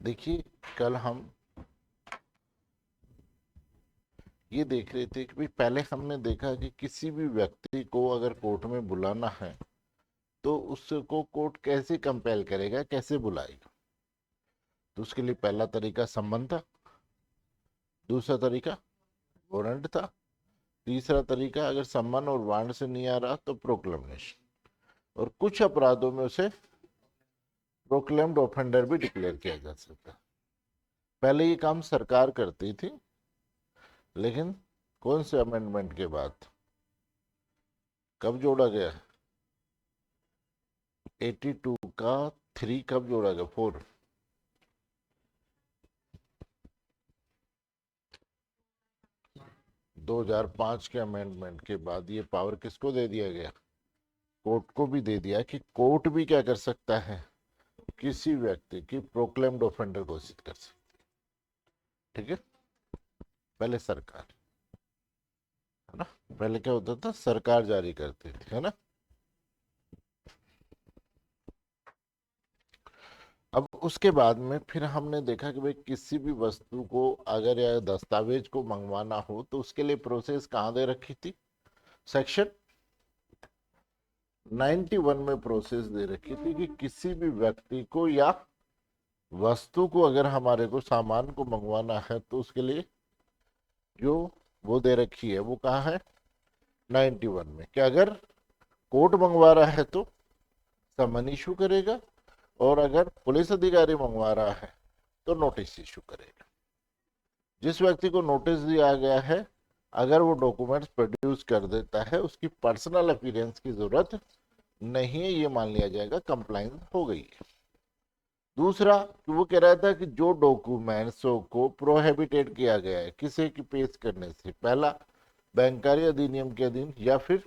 देखिए, कल हम ये देख रहे थे कि भाई पहले हमने देखा कि किसी भी व्यक्ति को अगर कोर्ट में बुलाना है तो उसको कोर्ट कैसे कंपेल करेगा, कैसे बुलाएगा। तो उसके लिए पहला तरीका सम्मन था, दूसरा तरीका वारंट था, तीसरा तरीका अगर सम्मन और वारंट से नहीं आ रहा तो प्रोक्लेमेशन, और कुछ अपराधों में उसे प्रोक्लेम्ड ऑफेंडर भी डिक्लेयर किया जा सकता। पहले ये काम सरकार करती थी, लेकिन कौन से अमेंडमेंट के बाद कब जोड़ा गया? 82 का 3 कब जोड़ा गया? 4। 2005 के अमेंडमेंट के बाद ये पावर किसको दे दिया गया? कोर्ट को भी दे दिया कि कोर्ट भी क्या कर सकता है, किसी व्यक्ति की प्रोक्लेम्ड ऑफेंडर घोषित कर सकती है। ठीक है, पहले सरकार, है ना, पहले क्या होता था, सरकार जारी करती थी, है ना। अब उसके बाद में फिर हमने देखा कि भाई किसी भी वस्तु को अगर या दस्तावेज को मंगवाना हो तो उसके लिए प्रोसेस कहाँ दे रखी थी? सेक्शन 91 में प्रोसेस दे रखी थी कि किसी भी व्यक्ति को या वस्तु को अगर हमारे को सामान को मंगवाना है तो उसके लिए जो वो दे रखी है वो कहाँ है? 91 में, कि अगर कोर्ट मंगवा रहा है तो समन इशू करेगा, और अगर पुलिस अधिकारी मंगवा रहा है तो नोटिस इशू करेगा। जिस व्यक्ति को नोटिस दिया गया है, अगर वो डॉक्यूमेंट्स प्रोड्यूस कर देता है, उसकी पर्सनल अपीयरेंस की जरूरत नहीं है, ये मान लिया जाएगा कंप्लाइंस हो गई है। दूसरा, वो कह रहा था कि जो डॉक्यूमेंट्सों को प्रोहिबिटेड किया गया है किसी की पेश करने से, पहला बैंककारी अधिनियम के अधीन या फिर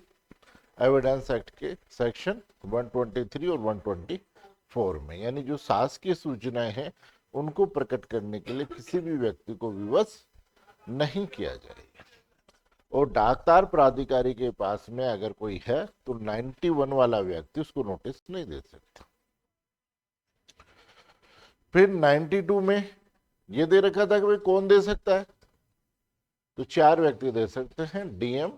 एविडेंस एक्ट के सेक्शन 123 और 124 में, यानी जो शासकीय सूचनाएं हैं उनको प्रकट करने के लिए किसी भी व्यक्ति को विवश नहीं किया जाएगा। और डाकतार प्राधिकारी के पास में अगर कोई है तो 91 वाला व्यक्ति उसको नोटिस नहीं दे सकता। फिर 92 में ये दे रखा था कि भाई कौन दे सकता है, तो 4 व्यक्ति दे सकते हैं, डीएम,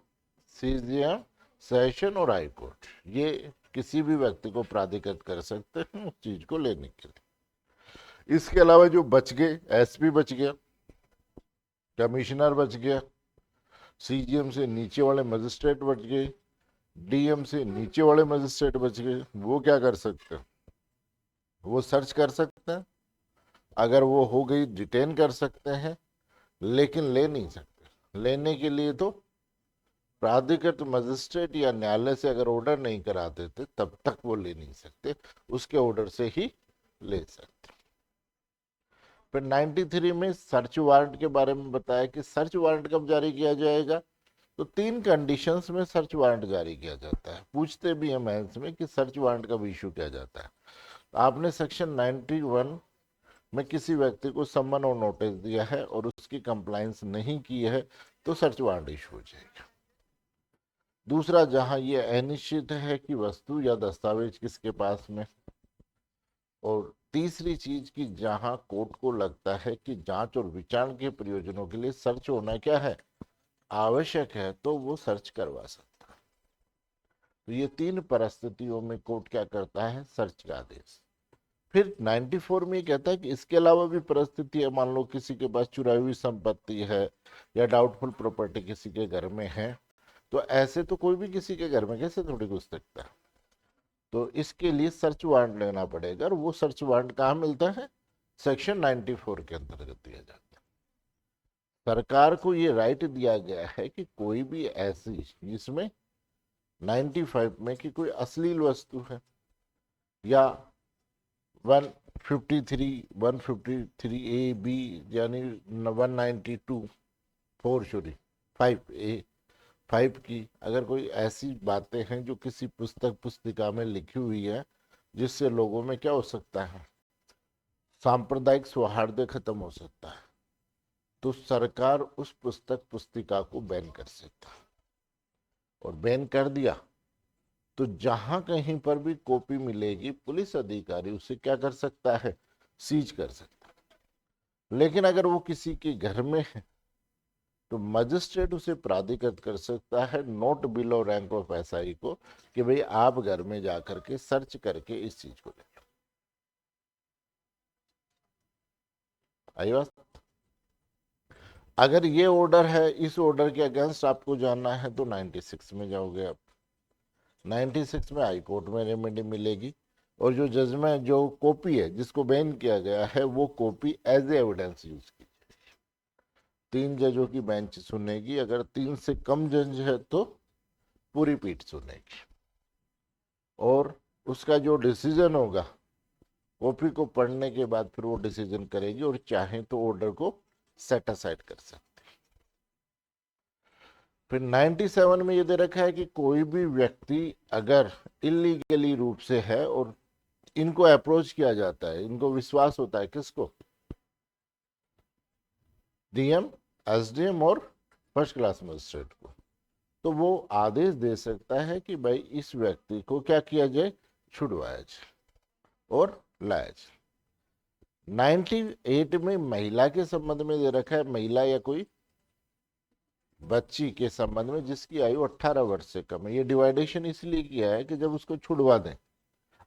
सीजीएम, सेशन और हाई कोर्ट। ये किसी भी व्यक्ति को प्राधिकृत कर सकते हैं उस चीज को लेने के लिए। इसके अलावा जो बच गए, एसपी बच गया, कमिश्नर बच गया, सीजीएम से नीचे वाले मजिस्ट्रेट बच गए, डीएम से नीचे वाले मजिस्ट्रेट बच गए। वो क्या कर सकते हैं? वो सर्च कर सकते हैं, अगर वो हो गई डिटेन कर सकते हैं, लेकिन ले नहीं सकते। लेने के लिए तो प्राधिकृत मजिस्ट्रेट या न्यायालय से अगर ऑर्डर नहीं कराते थे तब तक वो ले नहीं सकते, उसके ऑर्डर से ही ले सकते। फिर 93 में सर्च वारंट के बारे में बताया कि सर्च वारंट कब जारी किया जाएगा, तो 3 कंडीशंस में सर्च वारंट जारी किया जाता है। पूछते भी हैं मेंस में कि सर्च वारंट कब इशू किया जाता है। आपने सेक्शन 91 में किसी व्यक्ति को सम्मन और नोटिस दिया है और उसकी कंप्लायंस नहीं की है तो सर्च वारंट इशू हो जाएगा। दूसरा, जहां ये अनिश्चित है कि वस्तु या दस्तावेज किसके पास में, और तीसरी चीज कि जहां कोर्ट को लगता है कि जांच और विचारण के प्रयोजनों के लिए सर्च होना क्या है, आवश्यक है, तो वो सर्च करवा सकता है। तो ये 3 परिस्थितियों में कोर्ट क्या करता है? सर्च का आदेश। फिर 94 में ये कहता है कि इसके अलावा भी परिस्थिति है, मान लो किसी के पास चुराई हुई संपत्ति है या डाउटफुल प्रॉपर्टी किसी के घर में है, तो ऐसे तो कोई भी किसी के घर में कैसे थोड़ी घुस सकता है, तो इसके लिए सर्च वारंट लेना पड़ेगा। और वो सर्च वारंट कहाँ मिलता है? सेक्शन 94 के अंतर्गत दिया जाता है। सरकार को ये राइट दिया गया है कि कोई भी ऐसी, जिसमें 95 में कि कोई अश्लील वस्तु है या 153 153 ए बी, यानी 192 4 सॉरी 5 ए 5 की अगर कोई ऐसी बातें हैं जो किसी पुस्तक पुस्तिका में लिखी हुई है जिससे लोगों में क्या हो सकता है, सांप्रदायिक सौहार्द खत्म हो सकता है, तो सरकार उस पुस्तक पुस्तिका को बैन कर सकता है। और बैन कर दिया तो जहां कहीं पर भी कॉपी मिलेगी पुलिस अधिकारी उसे क्या कर सकता है? सीज कर सकता है। लेकिन अगर वो किसी के घर में है तो मजिस्ट्रेट उसे प्राधिकृत कर सकता है note below rank of SI को कि भाई आप घर में जाकर के सर्च करके इस चीज को ले लो। आई बात? अगर ये ऑर्डर है, इस ऑर्डर के अगेंस्ट आपको जाना है तो 96 में जाओगे आप। 96 में हाई कोर्ट में रेमेडी मिलेगी और जो जजमेंट, जो कॉपी है जिसको बैन किया गया है, वो copy as a evidence use की। 3 जजों की बेंच सुनेगी, अगर 3 से कम जज है तो पूरी पीठ सुनेगी और उसका जो डिसीजन होगा कॉपी को पढ़ने के बाद फिर वो डिसीजन करेगी और चाहे तो ऑर्डर को सेट असाइड कर सकते। फिर 97 में ये दे रखा है कि कोई भी व्यक्ति अगर इलीगली रूप से है और इनको अप्रोच किया जाता है, इनको विश्वास होता है, किसको? डीएम, एसडीएम और फर्स्ट क्लास मजिस्ट्रेट को, तो वो आदेश दे सकता है कि भाई इस व्यक्ति को क्या किया जाए, छुड़वाया जाए और लाया जाए। 98 में महिला के संबंध में दे रखा है, महिला या कोई बच्ची के संबंध में जिसकी आयु 18 वर्ष से कम है। ये डिवाइडेशन इसलिए किया है कि जब उसको छुड़वा दें,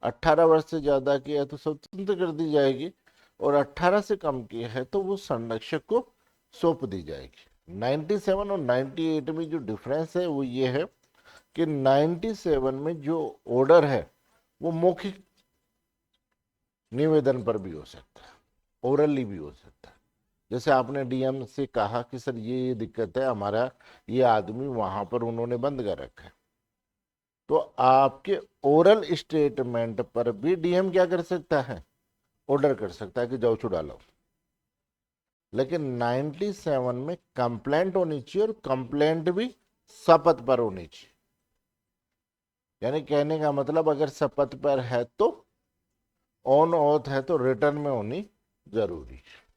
18 वर्ष से ज्यादा की है तो स्वतंत्र कर दी जाएगी और 18 से कम की है तो वो संरक्षक को सौंप दी जाएगी। 97 और 98 में जो डिफरेंस है वो ये है कि 97 में जो ऑर्डर है वो मौखिक निवेदन पर भी हो सकता है, ओरली भी हो सकता है। जैसे आपने डीएम से कहा कि सर ये दिक्कत है, हमारा ये आदमी वहां पर उन्होंने बंद कर रखा है, तो आपके ओरल स्टेटमेंट पर भी डीएम क्या कर सकता है, ऑर्डर कर सकता है कि जाओ छुड़ा लो। लेकिन 97 में कंप्लेंट होनी चाहिए और कंप्लेंट भी शपथ पर होनी चाहिए। यानी कहने का मतलब अगर शपथ पर है तो ऑन ऑथ है तो रिटर्न में होनी जरूरी है।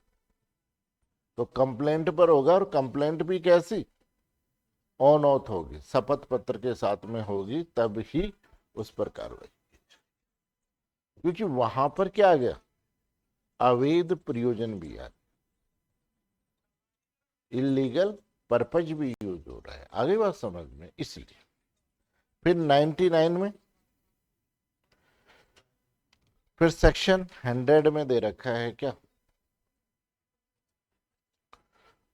तो कंप्लेंट पर होगा और कंप्लेंट भी कैसी, ऑन ऑथ होगी, शपथ पत्र के साथ में होगी, तब ही उस पर कार्रवाई। क्योंकि वहां पर क्या आ गया, अवैध प्रयोजन भी आ, इलीगल पर्पज भी यूज हो रहा है। आगे बात समझ में, इसलिए फिर 99 में फिर सेक्शन 100 में दे रखा है क्या,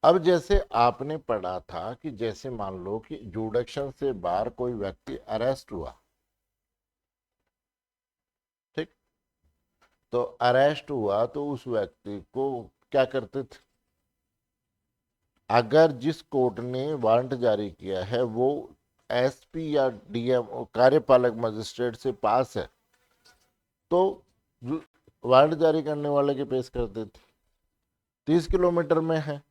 अब जैसे आपने पढ़ा था कि जैसे मान लो कि जुडिक्शन से बाहर कोई व्यक्ति अरेस्ट हुआ, ठीक, तो अरेस्ट हुआ तो उस व्यक्ति को क्या करते थे, अगर जिस कोर्ट ने वारंट जारी किया है वो एसपी या डीएम कार्यपालक मजिस्ट्रेट से पास है तो वारंट जारी करने वाले के पेश करते थे। 30 किलोमीटर में है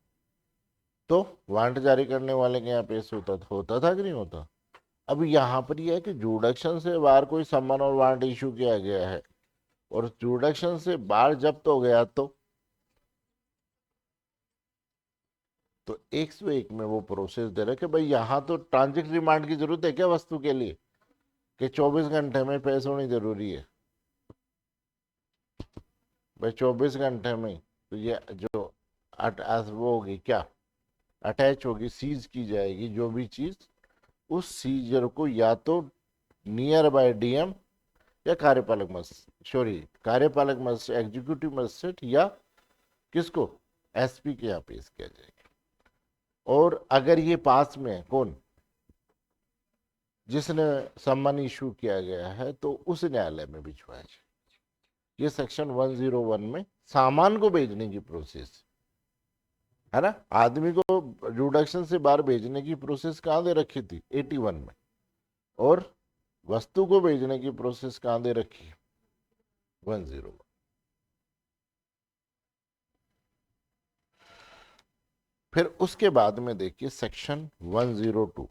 तो वारंट जारी करने वाले के यहाँ पेश होता था कि नहीं होता। अब यहाँ पर यह है कि जुडिक्शन से बाहर कोई सम्मन और वारंट इशू किया गया है और जुडिक्शन से बाहर जब्त हो गया तो 101 में वो प्रोसेस दे रहे कि भाई यहाँ तो ट्रांजिट रिमांड की जरूरत है क्या वस्तु के लिए, कि 24 घंटे में पेश होनी जरूरी है। भाई 24 घंटे में तो ये जो वो होगी क्या, अटैच होगी, सीज की जाएगी जो भी चीज, उस सीजर को या तो नियर बाय डीएम या कार्यपालक कार्यपालक मजिस्ट्रेट, एग्जीक्यूटिव मजिस्ट्रेट या किसको, एसपी के यहाँ पेश किया जाएगा। और अगर ये पास में है कौन, जिसने सम्मन इशू किया गया है तो उस न्यायालय में भिजवाया जाए। ये सेक्शन 101 में सामान को भेजने की प्रोसेस है ना। आदमी को जुडिक्शन से बाहर भेजने की प्रोसेस कहाँ दे रखी थी, 81 में, और वस्तु को भेजने की प्रोसेस कहाँ दे रखी है, 101। फिर उसके बाद में देखिए सेक्शन 102।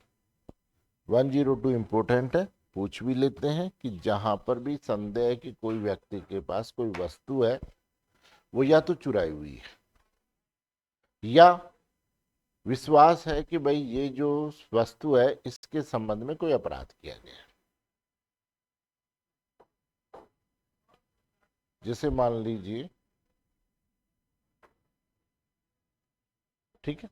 102 इंपोर्टेंट है, पूछ भी लेते हैं कि जहां पर भी संदेह है कि कोई व्यक्ति के पास कोई वस्तु है वो या तो चुराई हुई है या विश्वास है कि भाई ये जो वस्तु है इसके संबंध में कोई अपराध किया गया है। जैसे मान लीजिए ठीक है।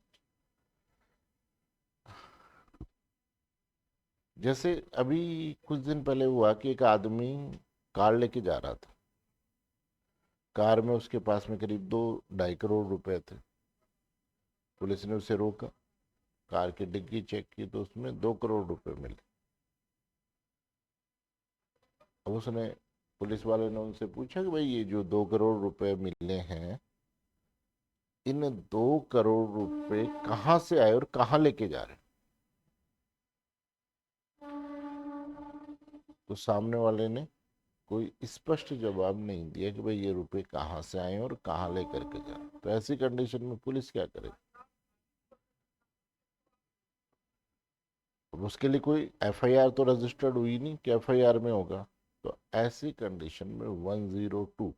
जैसे अभी कुछ दिन पहले हुआ कि एक आदमी कार लेके जा रहा था, कार में उसके पास में करीब 2-2.5 करोड़ रुपए थे। पुलिस ने उसे रोका, कार की डिग्गी चेक की तो उसमें 2 करोड़ रुपए मिले। अब उसने, पुलिस वाले ने उनसे पूछा कि भाई ये जो 2 करोड़ रुपए मिले हैं, इन 2 करोड़ रुपए कहाँ से आए और कहाँ लेके जा रहे हैं? तो सामने वाले ने कोई स्पष्ट जवाब नहीं दिया कि भाई ये रुपए कहाँ से आए और कहाँ लेकर के जा रहे हैं। तो ऐसी कंडीशन में पुलिस क्या करे? अब उसके लिए कोई एफआईआर तो रजिस्टर्ड हुई नहीं कि एफआईआर में होगा। तो ऐसी कंडीशन में 102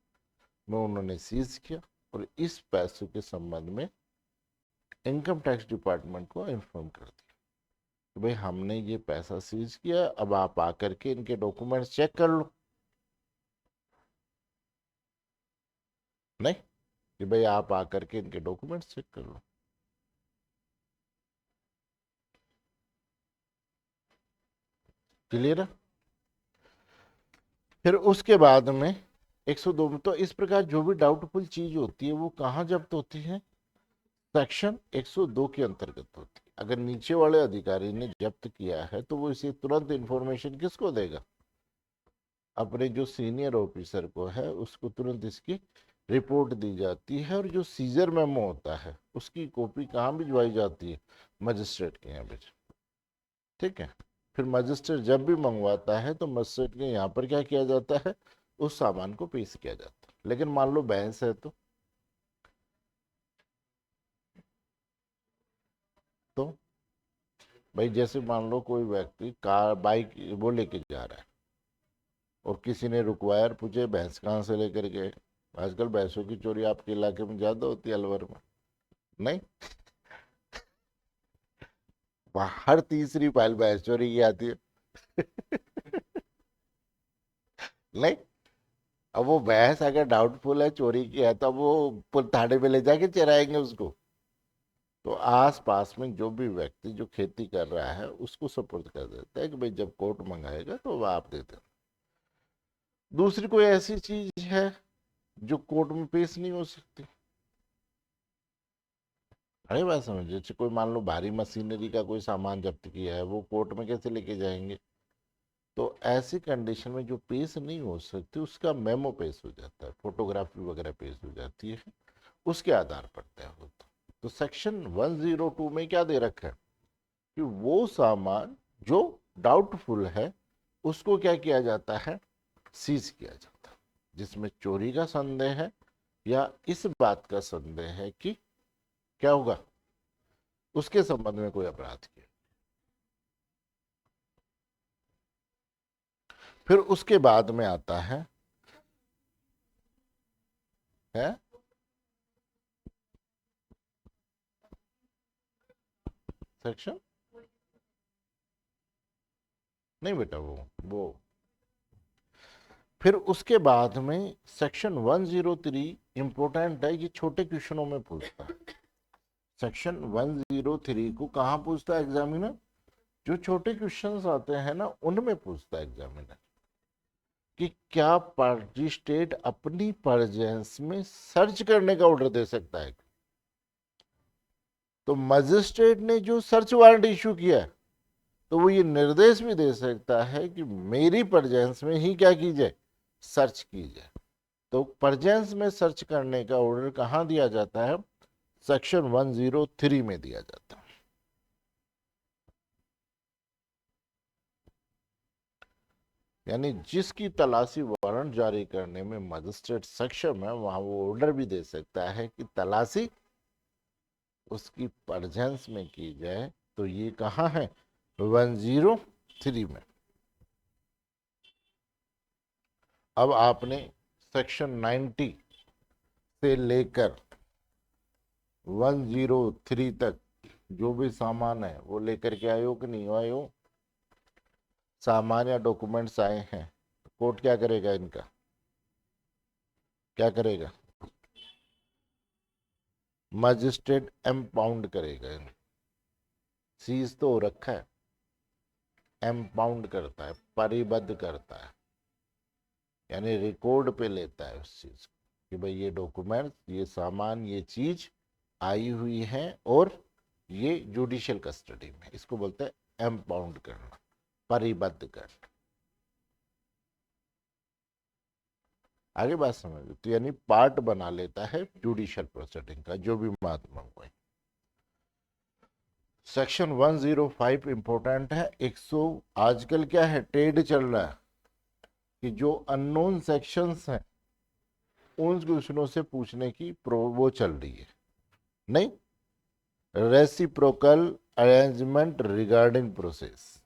में उन्होंने सीज किया और इस पैसों के संबंध में इनकम टैक्स डिपार्टमेंट को इन्फॉर्म कर दिया कि भाई हमने ये पैसा सीज किया, अब आप आकर के इनके डॉक्यूमेंट्स चेक कर लो। नहीं, कि भाई आप आकर के इनके डॉक्यूमेंट्स चेक कर लो। क्लियर है? फिर उसके बाद में 102 में, तो इस प्रकार जो भी डाउटफुल चीज होती है वो कहाँ जब्त होती है? सेक्शन 102 के अंतर्गत होती है। अगर नीचे वाले अधिकारी ने जब्त किया है तो वो इसे तुरंत इंफॉर्मेशन किसको देगा? अपने जो सीनियर ऑफिसर को है उसको तुरंत इसकी रिपोर्ट दी जाती है। और जो सीजर मेमो होता है उसकी कॉपी कहाँ भिजवाई जाती है? मजिस्ट्रेट के यहाँ भिज। ठीक है। फिर मजिस्ट्रेट जब भी मंगवाता है तो मजिस्ट्रेट के यहाँ पर क्या किया जाता है? उस सामान को पेश किया जाता है। लेकिन मान लो बहस है तो भाई जैसे मान लो कोई व्यक्ति कार बाइक वो लेके जा रहा है और किसी ने रुकवाया और पूछे भैंस कहाँ से लेकर गए। आजकल भैंसों की चोरी आपके इलाके में ज्यादा होती है अलवर में? नहीं, वहाँ हर तीसरी फाइल भैंस चोरी की आती है। नहीं, अब वो भैंस अगर डाउटफुल है चोरी की है तो अब वो थाने में ले जाके चराएंगे उसको। तो आस पास में जो भी व्यक्ति जो खेती कर रहा है उसको सपोर्ट कर देता है कि भाई जब कोर्ट मंगाएगा तो वह आप दे देना। दूसरी कोई ऐसी चीज है जो कोर्ट में पेश नहीं हो सकती? अरे बात समझ, जैसे कोई मान लो भारी मशीनरी का कोई सामान जब्त किया है वो कोर्ट में कैसे लेके जाएंगे? तो ऐसी कंडीशन में जो पेश नहीं हो सकती उसका मेमो पेश हो जाता है, फोटोग्राफी वगैरह पेश हो जाती है, उसके आधार पर तय होता है। तो सेक्शन 102 में क्या दे रखा है कि वो सामान जो डाउटफुल है उसको क्या किया जाता है? सीज किया जाता है। जिसमें चोरी का संदेह है या इस बात का संदेह है कि क्या होगा, उसके संबंध में कोई अपराध किया। फिर उसके बाद में आता है सेक्शन, नहीं बेटा वो फिर उसके बाद में सेक्शन 103 इंपोर्टेंट है, ये छोटे क्वेश्चनों में पूछता है। सेक्शन 103 को कहाँ पूछता है एग्जामिनर? जो छोटे क्वेश्चंस आते हैं ना उनमें पूछता है एग्जामिनर कि क्या पार्टी स्टेट अपनी परजेंस में सर्च करने का ऑर्डर दे सकता है? तो मजिस्ट्रेट ने जो सर्च वारंट इशू किया है तो वो ये निर्देश भी दे सकता है कि मेरी परजेंस में ही क्या की जाए? सर्च की जाए। तो परजेंस में सर्च करने का ऑर्डर कहाँ दिया जाता है? सेक्शन 103 में दिया जाता है। यानी जिसकी तलाशी वारंट जारी करने में मजिस्ट्रेट सक्षम है वहां वो ऑर्डर भी दे सकता है कि तलाशी उसकी परजेंस में की जाए। तो ये कहाँ है? 103 में। अब आपने सेक्शन 90 से लेकर 103 तक जो भी सामान है वो लेकर के आए हो कि नहीं आए हो? सामान या डॉक्यूमेंट्स आए हैं, कोर्ट क्या करेगा? इनका क्या करेगा? मजिस्ट्रेट एम्पाउंड करेगा। सीज तो हो रखा है, एम्पाउंड करता है, परिबद्ध करता है, यानी रिकॉर्ड पे लेता है उस चीज को कि भाई ये डॉक्यूमेंट, ये सामान, ये चीज आई हुई है और ये जुडिशियल कस्टडी में। इसको बोलते हैं एम्पाउंड करना, परिबद्ध करना। आगे बात समझ, तो यानी पार्ट बना लेता है जुडिशियल प्रोसीडिंग का जो भी महात्मा हुए। सेक्शन 105 इंपॉर्टेंट है। 100 आजकल क्या है, ट्रेड चल रहा है कि जो अननोन सेक्शंस हैं उन क्वेश्चनों से पूछने की वो चल रही है। नहीं, रेसिप्रोकल अरेंजमेंट रिगार्डिंग प्रोसेस,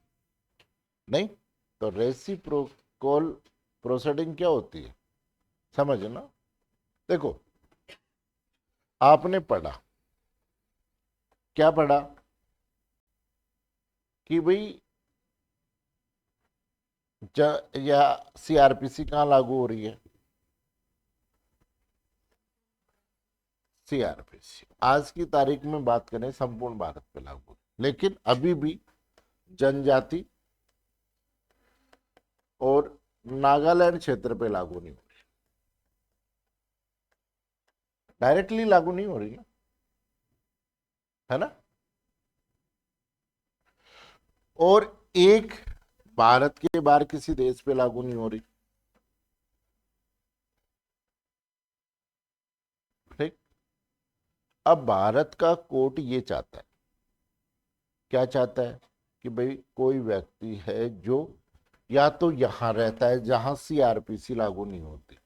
नहीं तो रेसिप्रोकल प्रोसीडिंग क्या होती है, समझना। देखो, आपने पढ़ा, क्या पढ़ा कि भाई या सीआरपीसी कहां लागू हो रही है, सीआरपीसी आज की तारीख में बात करें संपूर्ण भारत पे लागू, लेकिन अभी भी जनजाति और नागालैंड क्षेत्र पे लागू नहीं हो रही, डायरेक्टली लागू नहीं हो रही ना, है ना। और एक भारत के बाहर किसी देश पे लागू नहीं हो रही, ठीक। अब भारत का कोर्ट ये चाहता है, क्या चाहता है कि भाई कोई व्यक्ति है जो या तो यहां रहता है जहां सीआरपीसी लागू नहीं होती,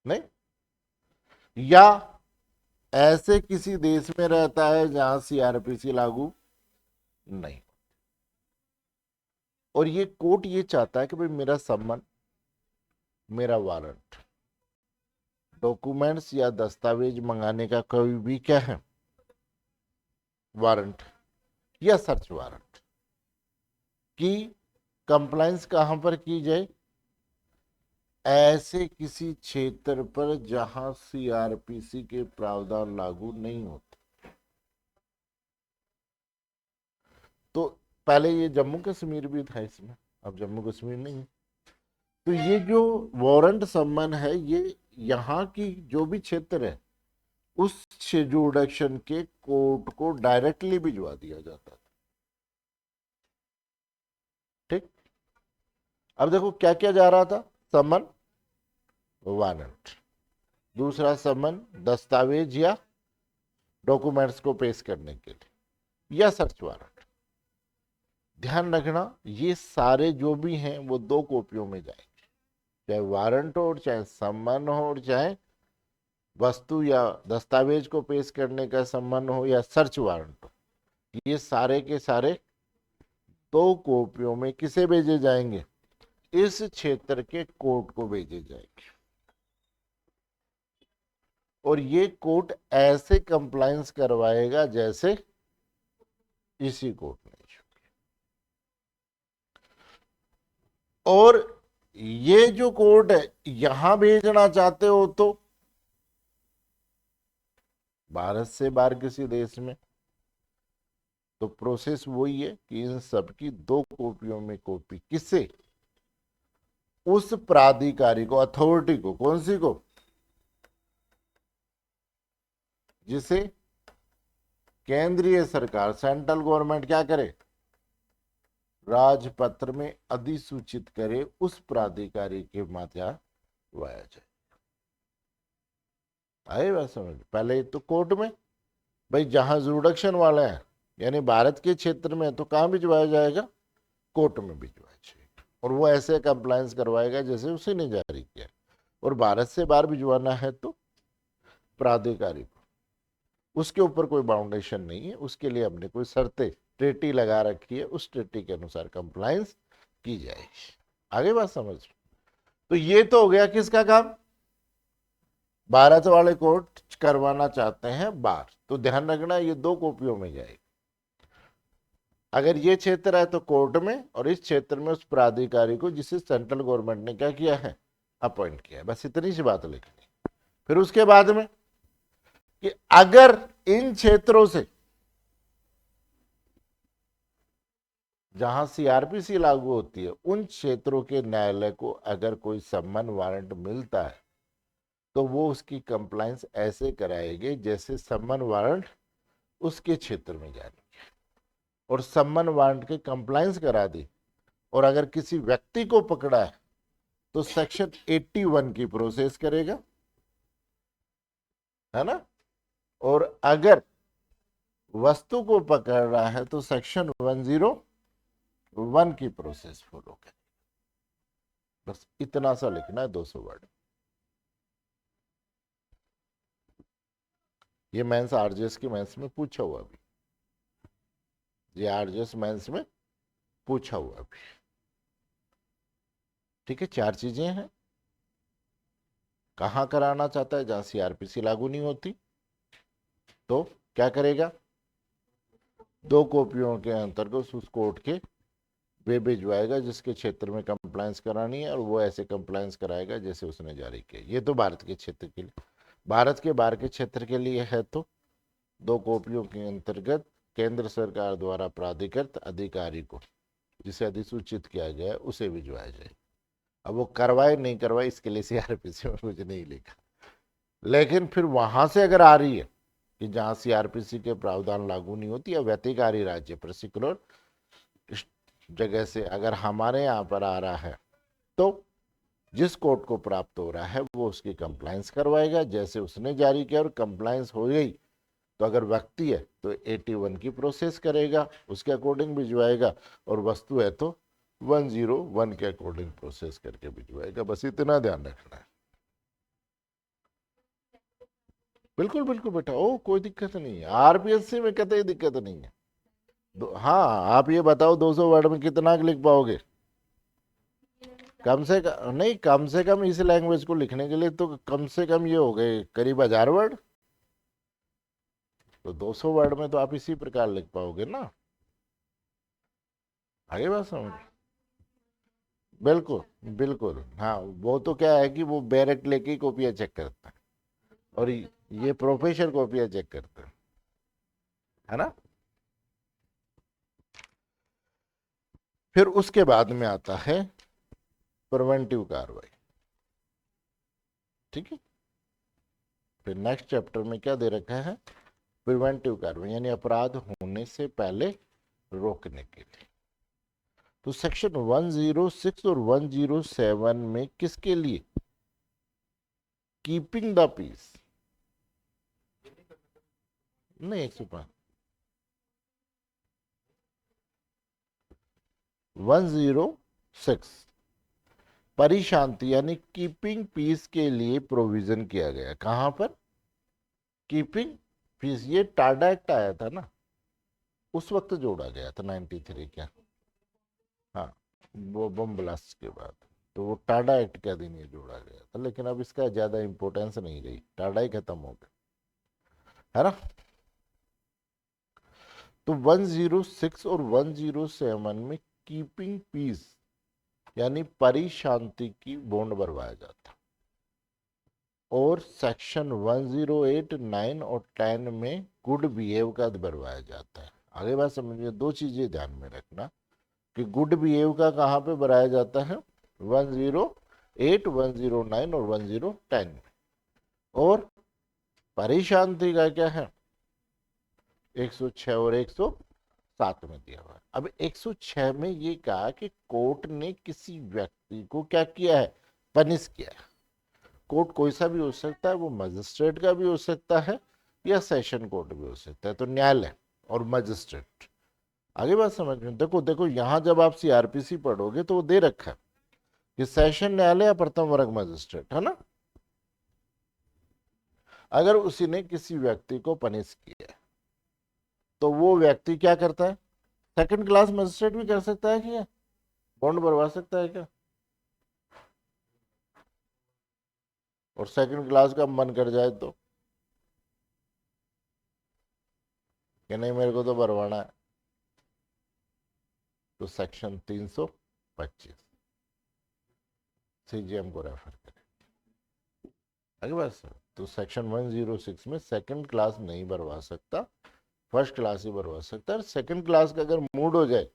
नहीं, या ऐसे किसी देश में रहता है जहां सीआरपीसी लागू नहीं, और ये कोर्ट ये चाहता है कि भाई मेरा सम्मन, मेरा वारंट, डॉक्यूमेंट्स या दस्तावेज मंगाने का कोई भी क्या है, वारंट या सर्च वारंट की कंप्लायंस कहां पर की जाए, ऐसे किसी क्षेत्र पर जहां सीआरपीसी के प्रावधान लागू नहीं होते। तो पहले ये जम्मू कश्मीर भी था इसमें, अब जम्मू कश्मीर नहीं है। तो ये जो वारंट सम्मन है, ये यहाँ की जो भी क्षेत्र है उस जुडिक्शन के कोर्ट को डायरेक्टली भिजवा दिया जाता था, ठीक। अब देखो क्या क्या जा रहा था, सम्मन, वारंट, दूसरा सम्मन दस्तावेज या डॉक्यूमेंट्स को पेश करने के लिए, या सर्च वारंट। ध्यान रखना, ये सारे जो भी हैं वो 2 कॉपियों में जाएंगे, चाहे वारंट हो, चाहे सम्मन हो, चाहे वस्तु या दस्तावेज को पेश करने का सम्मन हो, या सर्च वारंट हो। ये सारे के सारे 2 कॉपियों में किसे भेजे जाएंगे, इस क्षेत्र के कोर्ट को भेजे जाएंगे, और ये कोर्ट ऐसे कंप्लायंस करवाएगा जैसे इसी कोर्ट ने। और ये जो कोर्ट है, यहां भेजना चाहते हो तो भारत से बाहर किसी देश में, तो प्रोसेस वही है कि इन सब की 2 कॉपियों में कॉपी किससे, उस प्राधिकारी को, अथॉरिटी को, कौन सी को, जिसे केंद्रीय सरकार, सेंट्रल गवर्नमेंट क्या करे, राजपत्र में अधिसूचित करे, उस प्राधिकारी के माध्यम वाया जाए। आए बात समझ, पहले तो कोर्ट में, भाई जहां जुडिक्शन वाला है यानी भारत के क्षेत्र में, तो कहां भिजवाया जाएगा, कोर्ट में भिजवाया जाएगा, और वो ऐसे कंप्लायंस करवाएगा जैसे उसी ने जारी किया। और भारत से बाहर भिजवाना है तो प्राधिकारी को, उसके ऊपर कोई बाउंडेशन नहीं है, उसके लिए हमने कोई शर्तें, ट्रेटी लगा रखी है, उस ट्रेटी के अनुसार कंप्लायंस की जाएगी। आगे बात समझ। तो ये तो हो गया किसका काम, भारत वाले कोर्ट करवाना चाहते हैं बाहर, तो ध्यान रखना ये 2 कॉपियों में जाएगी। अगर ये क्षेत्र है तो कोर्ट में, और इस क्षेत्र में उस प्राधिकारी को जिसे सेंट्रल गवर्नमेंट ने क्या किया है, अपॉइंट किया है। बस इतनी सी बात लिखनी। फिर उसके बाद में कि अगर इन क्षेत्रों से जहां सीआरपीसी लागू होती है उन क्षेत्रों के न्यायालय को अगर कोई सम्मन वारंट मिलता है तो वो उसकी कंप्लायंस ऐसे कराएंगे जैसे सम्मन वारंट उसके क्षेत्र में जारी है, और सम्मन वारंट के कंप्लायंस करा दी। और अगर किसी व्यक्ति को पकड़ा है तो सेक्शन 81 की प्रोसेस करेगा, है ना। और अगर वस्तु को पकड़ रहा है तो सेक्शन 101 की प्रोसेस फॉलो करेगा। बस इतना सा लिखना है 200 वर्ड। ये मेंस आरजेएस की मेंस में पूछा हुआ भी, ये आरजेएस मेंस में पूछा हुआ भी। ठीक है, 4 चीजें हैं। कहां कराना चाहता है? जहां सीआरपीसी लागू नहीं होती, तो क्या करेगा? 2 कॉपियों के अंतर्गत उस कोर्ट के वे भिजवाएगा जिसके क्षेत्र में कंप्लायंस करानी है, और वो ऐसे कंप्लायंस कराएगा जैसे उसने जारी किया। ये तो भारत के क्षेत्र के लिए। भारत के बाहर के क्षेत्र के लिए है तो 2 कॉपियों के अंतर्गत केंद्र सरकार द्वारा प्राधिकृत अधिकारी को, जिसे अधिसूचित किया गया है, उसे भिजवाया जाए। अब वो करवाए नहीं करवाए इसके लिए सीआरपीसी में कुछ नहीं लिखा, लेकिन फिर वहां से अगर आ रही है कि जहां सीआरपीसी के प्रावधान लागू नहीं होती या व्यतिकारी राज्य पर्टिकुलर जगह से अगर हमारे यहाँ पर आ रहा है, तो जिस कोर्ट को प्राप्त हो रहा है वो उसकी कंप्लायंस करवाएगा जैसे उसने जारी किया, और कंप्लायंस हो गई तो अगर व्यक्ति है तो 81 की प्रोसेस करेगा, उसके अकॉर्डिंग भिजवाएगा, और वस्तु है तो 101 के अकॉर्डिंग प्रोसेस करके भिजवाएगा। बस इतना ध्यान रखना है। बिल्कुल बिल्कुल बेटा, ओ कोई दिक्कत नहीं है, आरपीएससी में कतई दिक्कत नहीं है। हाँ, आप ये बताओ 200 वर्ड में कितना लिख पाओगे? कम से कम नहीं, कम से कम इस लैंग्वेज को लिखने के लिए तो कम से कम ये हो गए करीब 1000 वर्ड। तो 200 वर्ड में तो आप इसी प्रकार लिख पाओगे ना। आगे बात समझ? बिल्कुल बिल्कुल। हाँ, वो तो क्या है कि वो बैरेक्ट लेके ही कॉपियां चेक करता है, और ये प्रोफेसर कॉपियां चेक करता है ना। फिर उसके बाद में आता है प्रिवेंटिव कार्रवाई। ठीक है, फिर नेक्स्ट चैप्टर में क्या दे रखा है? प्रिवेंटिव कार्रवाई, यानी अपराध होने से पहले रोकने के लिए। तो सेक्शन 106 और 107 में किसके लिए? Keeping the peace. नहीं, 105 106 परिशांति यानी कीपिंग पीस के लिए प्रोविजन किया गया। कहां पर? Keeping peace. ये टाडा एक्ट आया था ना, उस वक्त जोड़ा गया था 93 क्या। हाँ, वो बम ब्लास्ट के बाद, तो वो टाडा एक्ट के अधीन ये जोड़ा गया था, लेकिन अब इसका ज्यादा इंपॉर्टेंस नहीं रही, टाडा ही खत्म हो गया, है ना। तो 106 और 107 में कीपिंग पीस यानी परिशांति की बॉन्ड भरवाया जाता, और सेक्शन 108, 9 और 10 में गुड बिहेव का भरवाया जाता है। आगे बात समझिए, 2 चीजें ध्यान में रखना कि गुड बिहेव का कहां पे भराया जाता है? 108, 109 और 110 में। और परिशांति का क्या है? 106 और 107 में दिया हुआ है। अब 106 में ये कहा कि कोर्ट ने किसी व्यक्ति को क्या किया है? पनिश किया है। कोर्ट कोई सा भी हो सकता है, वो मजिस्ट्रेट का भी हो सकता है या सेशन कोर्ट भी हो सकता है, तो न्यायालय और मजिस्ट्रेट। आगे बात समझ में? देखो देखो, यहां जब आप सीआरपीसी पढ़ोगे तो वो दे रखा है कि सेशन न्यायालय या प्रथम वर्ग मजिस्ट्रेट, है ना। अगर उसी ने किसी व्यक्ति को पनिश किया है तो वो व्यक्ति क्या करता है? सेकंड क्लास मजिस्ट्रेट भी कर सकता है क्या? बॉन्ड भरवा सकता है क्या? और सेकंड क्लास का मन कर जाए तो कि नहीं मेरे को तो भरवाना है, तो सेक्शन 325 सीजीएम को रेफर करें। आगे बस तो सेक्शन 106 में सेकंड क्लास नहीं भरवा सकता, फर्स्ट क्लास ही भरवा सकता है। सेकंड क्लास का अगर मूड हो जाए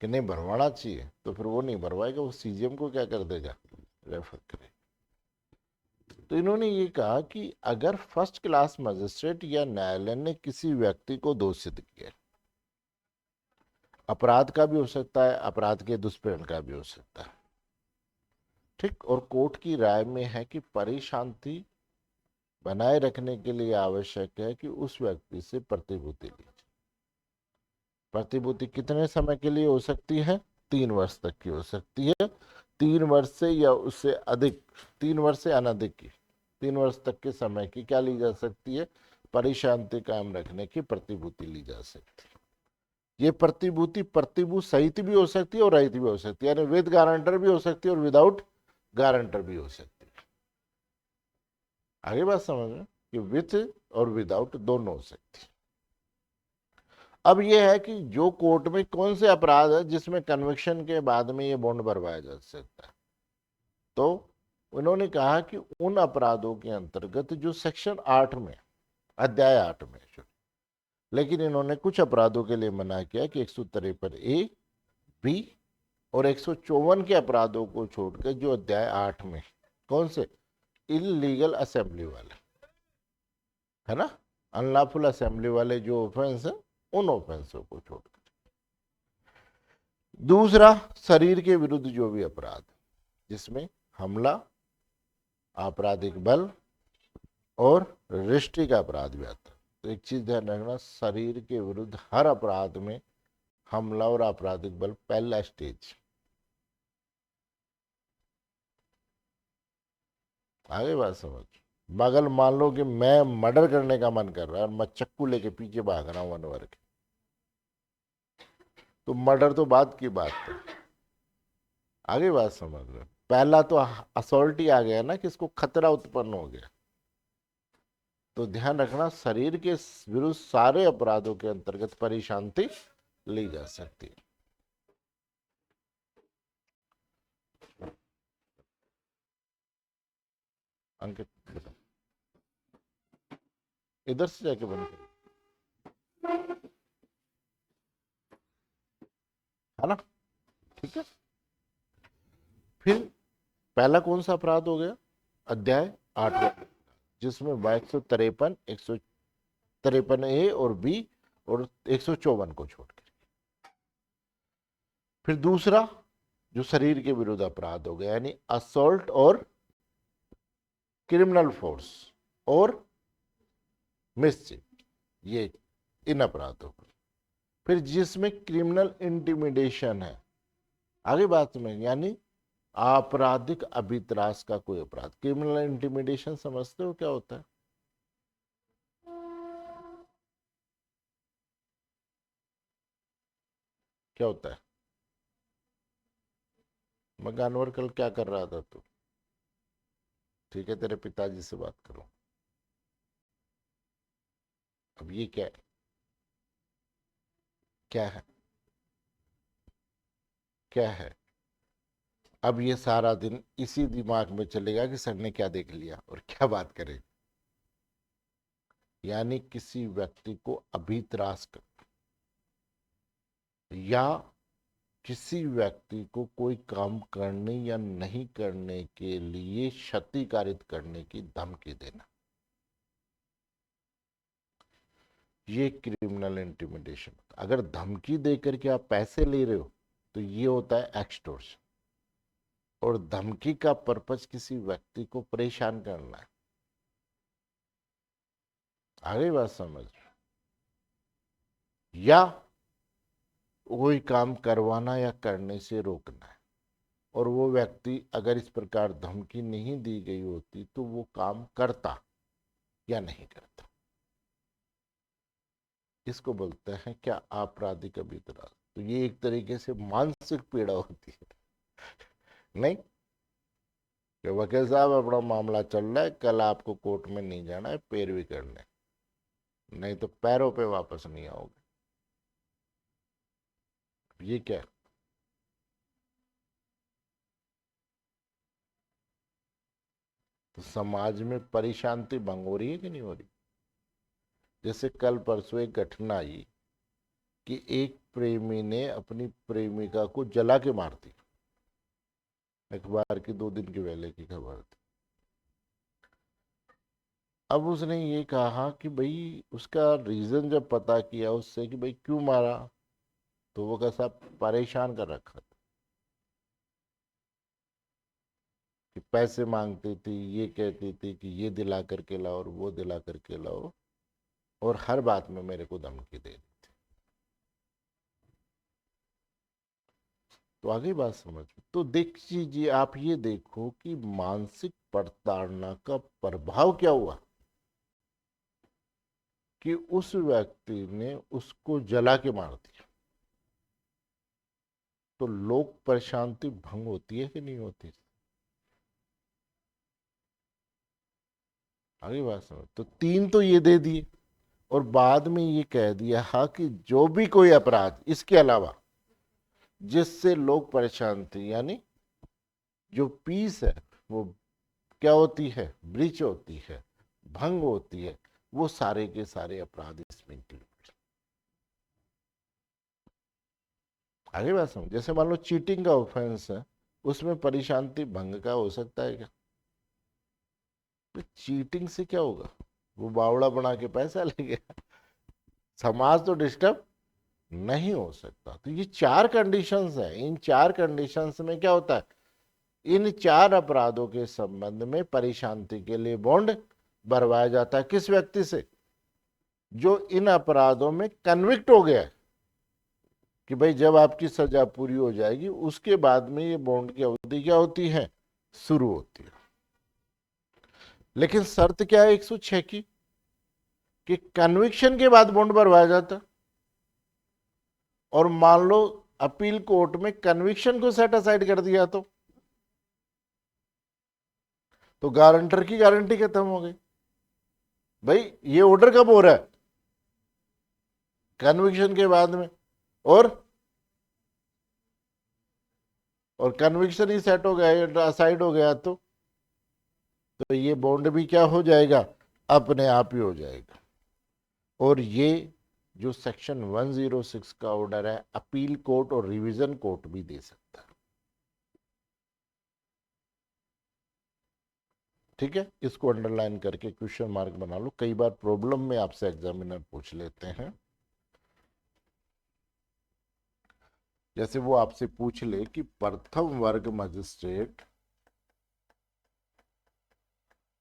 कि नहीं भरवाना चाहिए तो फिर वो नहीं भरवाएगा, वो सीजीएम को क्या कर देगा, रेफर करेगा। तो इन्होंने ये कहा कि अगर फर्स्ट क्लास मजिस्ट्रेट या न्यायालय ने किसी व्यक्ति को दोषित किया, अपराध का भी हो सकता है, अपराध के दुष्प्रेरण का भी हो सकता है, ठीक, और कोर्ट की राय में है कि परिशांति बनाए रखने के लिए आवश्यक है कि उस व्यक्ति से प्रतिभूति ली जाए। प्रतिभूति कितने समय के लिए हो सकती है, 3 वर्ष तक की हो सकती है, 3 वर्ष से या उससे अधिक, 3 वर्ष से अनधिक की, 3 वर्ष तक के समय की क्या ली जा सकती है, परिशांति कायम रखने की प्रतिभूति ली जा सकती है। ये प्रतिभूति प्रतिभूत सहित भी हो सकती है और रहित भी हो सकती है, यानी विद गारंटर भी हो सकती है और विदाउट गारंटर भी हो सकती है। आगे बात समझ में कि विथ और विदाउट दोनों हो सकती है। अब यह है कि जो कोर्ट में कौन से अपराध है जिसमें कन्विक्शन के बाद में ये बॉन्ड भरवाया जा सकता है, तो उन्होंने कहा कि उन अपराधों के अंतर्गत जो सेक्शन 8 में, अध्याय 8 में, लेकिन इन्होंने कुछ अपराधों के लिए मना किया कि 153A, बी और 154 के अपराधों को छोड़कर जो अध्याय 8 में, कौन से, इलीगल असेंबली वाले, है ना, अनलॉफुल असेंबली वाले जो ऑफेंस है, उन ऑफेंसों को छोड़कर। दूसरा, शरीर के विरुद्ध जो भी अपराध जिसमें हमला, आपराधिक बल और रिष्टि का अपराध भी आता है। तो एक चीज ध्यान रखना, शरीर के विरुद्ध हर अपराध में हमला और आपराधिक बल पहला स्टेज। आगे बात समझ, मगर मान लो कि मैं मर्डर करने का मन कर रहा है और मैं चक्कू लेके पीछे भाग रहा हूं अनवर के, तो मर्डर तो बात की बात है। आगे बात समझ रहे, पहला तो असॉल्ट ही आ गया ना कि इसको खतरा उत्पन्न हो गया। तो ध्यान रखना, शरीर के विरुद्ध सारे अपराधों के अंतर्गत परिशांति ली जा सकती है। अंकित इधर से जाके बंद करिए, है ना, ठीक है। फिर पहला कौन सा अपराध हो गया, अध्याय 8 जिसमें 153A और बी और 154 को छोड़कर। फिर दूसरा जो शरीर के विरुद्ध अपराध हो गया, यानी असॉल्ट और क्रिमिनल फोर्स और मिसचिफ, ये इन अपराधों को। फिर जिसमें क्रिमिनल इंटिमिडेशन है, आगे बात में, यानी आपराधिक अभित्रास का कोई अपराध। क्रिमिनल इंटिमिडेशन समझते हो क्या होता है, क्या होता है। मैं अनवर कल क्या कर रहा था तू, ठीक है, तेरे पिताजी से बात करो। अब ये क्या है, क्या है, क्या है। अब ये सारा दिन इसी दिमाग में चलेगा कि सर ने क्या देख लिया और क्या बात करें। यानी किसी व्यक्ति को अभित्रास कर, या किसी व्यक्ति को कोई काम करने या नहीं करने के लिए क्षतिकारित करने की धमकी देना, ये क्रिमिनल इंटिमिडेशन। अगर धमकी देकर के आप पैसे ले रहे हो तो ये होता है एक्सटॉर्शन, और धमकी का पर्पस किसी व्यक्ति को परेशान करना है। आगे बात समझ, या कोई काम करवाना या करने से रोकना है, और वो व्यक्ति अगर इस प्रकार धमकी नहीं दी गई होती तो वो काम करता या नहीं करता। इसको बोलते हैं क्या, आपराधिक अभित्रास। तो ये एक तरीके से मानसिक पीड़ा होती है, नहीं कि वकील साहब अपना मामला चल रहा है, कल आपको कोर्ट में नहीं जाना है पैरवी करने, नहीं तो पैरों पे वापस नहीं आओगे। ये क्या है, तो समाज में परिशांति भंग हो रही है कि नहीं हो रही? जैसे कल परसों एक घटना आई कि एक प्रेमी ने अपनी प्रेमिका को जला के मार दी। अखबार की 2 दिन की पहले की खबर थी। अब उसने ये कहा कि भाई उसका रीजन जब पता किया उससे कि भाई क्यों मारा, तो वो कैसा परेशान कर रखा था कि पैसे मांगती थी, ये कहती थी कि ये दिला करके लाओ और वो दिला करके लाओ, और हर बात में मेरे को धमकी दे रही थी। तो आगे बात समझ में, तो देख लीजिए आप, ये देखो कि मानसिक प्रताड़ना का प्रभाव क्या हुआ कि उस व्यक्ति ने उसको जला के मार दिया। तो लोक प्रशांति भंग होती है कि नहीं होती? आगे बात समझ, तो 3 तो ये दे दिए, और बाद में ये कह दिया हाँ कि जो भी कोई अपराध इसके अलावा जिससे लोक प्रशांति यानी जो पीस है वो क्या होती है, ब्रीच होती है, भंग होती है, वो सारे के सारे अपराध इसमें इंक्लूड। आगे बात समझ, जैसे मान लो चीटिंग का ऑफेंस है, उसमें परिशांति भंग का हो सकता है क्या? तो चीटिंग से क्या होगा, वो बावड़ा बना के पैसा ले गया, समाज तो डिस्टर्ब नहीं हो सकता। तो ये 4 कंडीशंस है, इन 4 कंडीशंस में क्या होता है, इन 4 अपराधों के संबंध में परिशांति के लिए बॉन्ड भरवाया जाता है। किस व्यक्ति से? जो इन अपराधों में कन्विक्ट हो गया है, कि भाई जब आपकी सजा पूरी हो जाएगी उसके बाद में ये बॉन्ड की अवधि क्या होती है, शुरू होती है। लेकिन शर्त क्या है 106 की, कि कन्विक्शन के बाद बॉन्ड भरवाया जाता। और मान लो अपील कोर्ट में कन्विक्शन को सेट असाइड कर दिया, तो गारंटर की गारंटी खत्म हो गई। भाई ये ऑर्डर कब हो रहा है, कन्विक्शन के बाद में, और कन्विक्शन ही सेट हो गया, असाइड हो गया, तो ये बॉन्ड भी क्या हो जाएगा, अपने आप ही हो जाएगा। और ये जो सेक्शन 106 का ऑर्डर है, अपील कोर्ट और रिवीजन कोर्ट भी दे सकता है। ठीक है, इसको अंडरलाइन करके क्वेश्चन मार्क बना लो, कई बार प्रॉब्लम में आपसे एग्जामिनर पूछ लेते हैं। जैसे वो आपसे पूछ ले कि प्रथम वर्ग मजिस्ट्रेट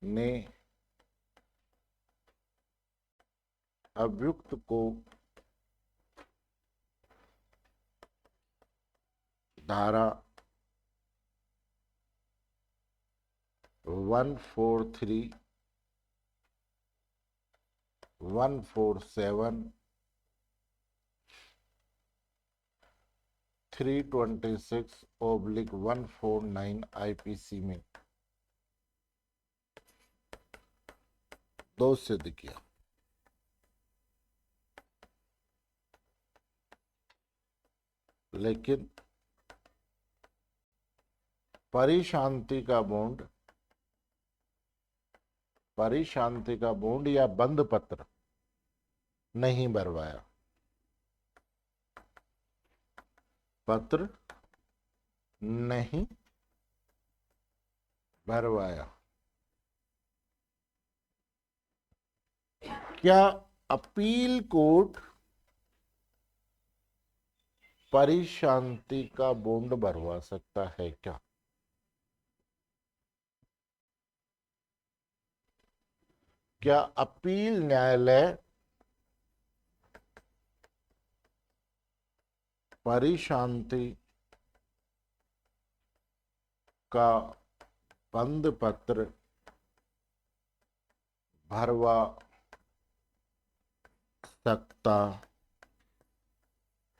ने अभियुक्त को धारा 143, 147, 326/149 आईपीसी में दोष सिद्ध किया। लेकिन परिशांति का बॉन्ड या बंद पत्र नहीं भरवाया, पत्र नहीं भरवाया, क्या अपील कोर्ट परिशांति का बॉन्ड भरवा सकता है क्या? क्या अपील न्यायालय परिशांति का बंद पत्र भरवा सकता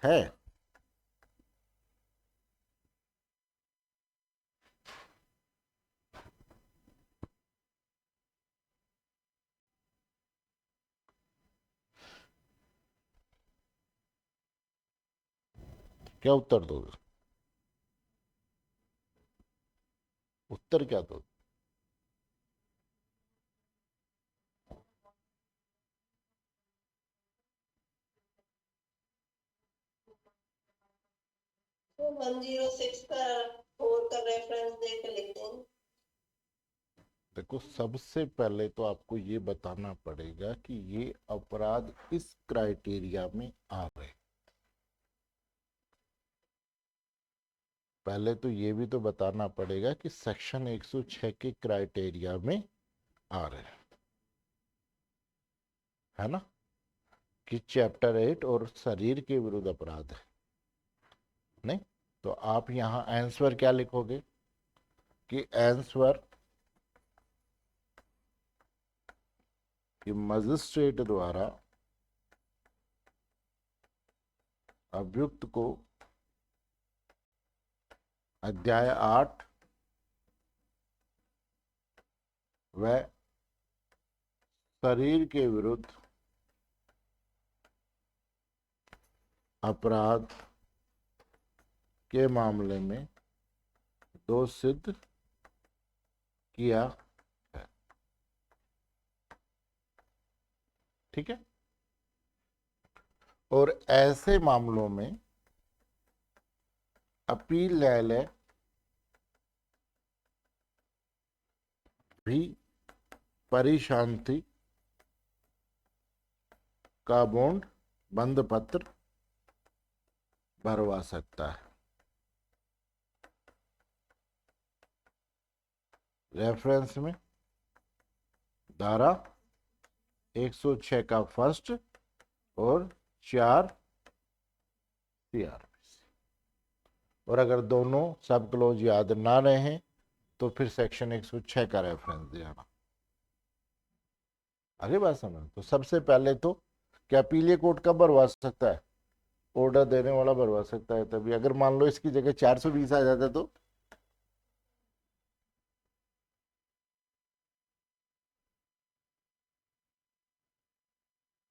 है? क्या उत्तर दोगे? उत्तर क्या दोगे? तो 106 का 4 का रेफरेंस देकर लिखते हैं। देखो, सबसे पहले तो आपको ये बताना पड़ेगा कि ये अपराध इस क्राइटेरिया में आ रहे। पहले तो ये भी तो बताना पड़ेगा कि सेक्शन 106 के क्राइटेरिया में आ रहे है ना, कि चैप्टर 8 और शरीर के विरुद्ध अपराध है। नहीं तो आप यहां आंसर क्या लिखोगे कि आंसर कि मजिस्ट्रेट द्वारा अभियुक्त को अध्याय 8 व शरीर के विरुद्ध अपराध के मामले में दोष सिद्ध किया है। ठीक है, और ऐसे मामलों में अपील न्यायालय भी परिशांति का बॉन्ड बंद पत्र भरवा सकता है। रेफरेंस में धारा 106 का फर्स्ट और 4 सीआरपीसी, और अगर दोनों सब क्लोज याद ना रहे तो फिर सेक्शन 106 का रेफरेंस देना। आगे बात समझ। तो सबसे पहले तो क्या अपीलीय कोर्ट कब भरवा सकता है? ऑर्डर देने वाला भरवा सकता है तभी। अगर मान लो इसकी जगह 420 आ जाता तो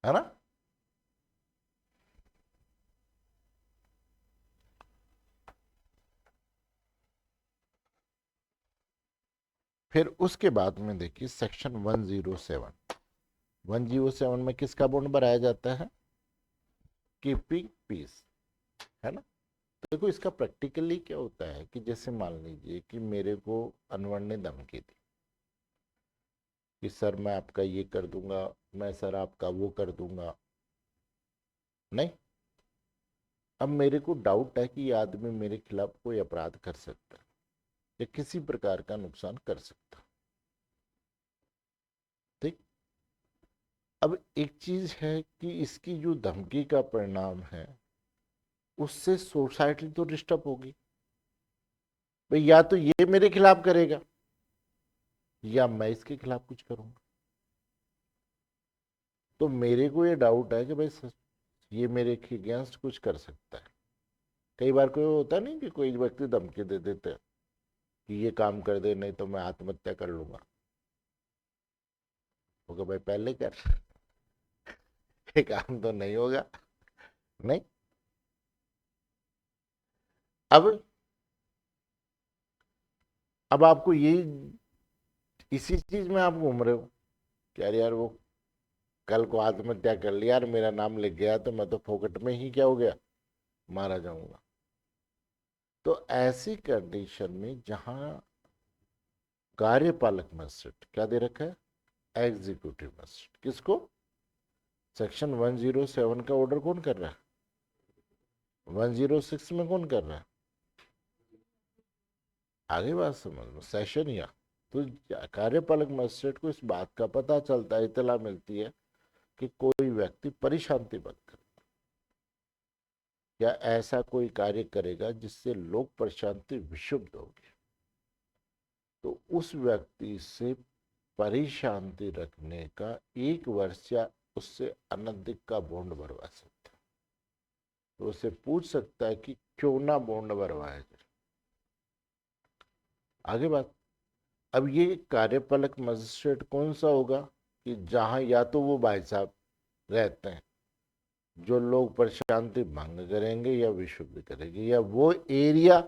है ना। फिर उसके बाद में देखिए सेक्शन 107 में किसका बॉन्ड भराया जाता है? कीपिंग पीस, है ना। तो देखो इसका प्रैक्टिकली क्या होता है कि जैसे मान लीजिए कि मेरे को अनवर ने धमकी दी कि सर मैं आपका ये कर दूंगा, मैं सर आपका वो कर दूंगा। नहीं, अब मेरे को डाउट है कि ये आदमी मेरे खिलाफ कोई अपराध कर सकता है या किसी प्रकार का नुकसान कर सकता है। ठीक। अब एक चीज है कि इसकी जो धमकी का परिणाम है उससे सोसाइटी तो डिस्टर्ब होगी। भाई या तो ये मेरे खिलाफ करेगा या मैं इसके खिलाफ कुछ करूंगा। तो मेरे को ये डाउट है कि भाई ये मेरे के अगेंस्ट कुछ कर सकता है। कई बार कोई होता नहीं कि कोई व्यक्ति धमकी दे देते हैं कि ये काम कर दे नहीं तो मैं आत्महत्या कर लूंगा। होगा भाई पहले कर ये काम तो नहीं होगा। नहीं। अब आपको ये इसी चीज में आप घूम रहे हो कि यार यार वो कल को आत्महत्या कर लिया यार, मेरा नाम लिख गया तो मैं तो फोकट में ही क्या हो गया, मारा जाऊंगा। तो ऐसी कंडीशन में जहां कार्यपालक मजिस्ट्रेट क्या दे रखा है, एग्जीक्यूटिव मजिस्ट्रेट, किसको? सेक्शन 107 का ऑर्डर कौन कर रहा है? 106 में कौन कर रहा है? आगे बात समझ लो, सेशन या तो कार्यपालक मजिस्ट्रेट को इस बात का पता चलता है, इतला मिलती है कि कोई व्यक्ति परिशांति बंद कर या ऐसा कोई कार्य करेगा जिससे लोक प्रशांति विक्षुब्ध होगी, तो उस व्यक्ति से परिशांति रखने का 1 वर्ष या उससे अनधिक का बॉन्ड भरवा सकता है। तो उसे पूछ सकता है कि क्यों ना बॉन्ड भरवाया जाए। आगे बात। अब ये कार्यपालक मजिस्ट्रेट कौन सा होगा कि जहां या तो वो भाई साहब रहते हैं जो लोग प्रशांति भंग करेंगे या विक्षुब्ध करेंगे, या वो एरिया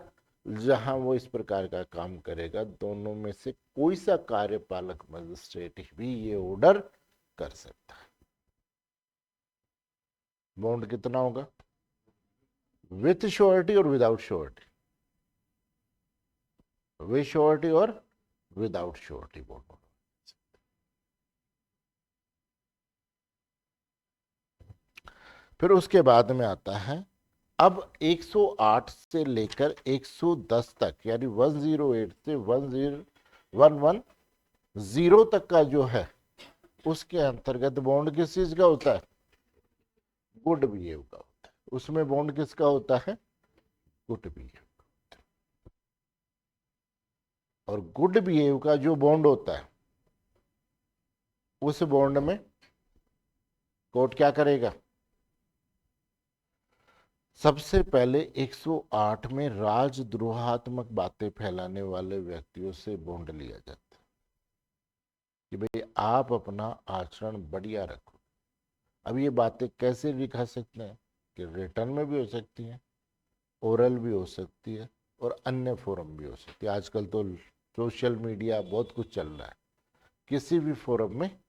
जहां वो इस प्रकार का काम करेगा, दोनों में से कोई सा कार्यपालक मजिस्ट्रेट भी ये ऑर्डर कर सकता है। बॉन्ड कितना होगा? विथ श्योरिटी और विदाउट श्योरिटी, विथ श्योरिटी और विदाउट श्योरिटी बॉन्ड। फिर उसके बाद में आता है अब 108 से लेकर 110 तक, यानी 108 से 110 तक का जो है, उसके अंतर्गत बॉन्ड किस चीज का होता है? गुड बिहेव का होता है। उसमें बॉन्ड किसका होता है? Good behave. और गुड बिहेव का जो बॉन्ड होता है, उस बॉन्ड में कोर्ट क्या करेगा? सबसे पहले 108 में राजद्रोहात्मक बातें फैलाने वाले व्यक्तियों से बॉन्ड लिया जाता है कि भाई आप अपना आचरण बढ़िया रखो। अब ये बातें कैसे दिखा सकते हैं कि रिटर्न में भी हो सकती हैं, ओरल भी हो सकती है, और अन्य फोरम भी हो सकती है। आजकल तो सोशल मीडिया बहुत कुछ चल रहा है, किसी भी फोरम में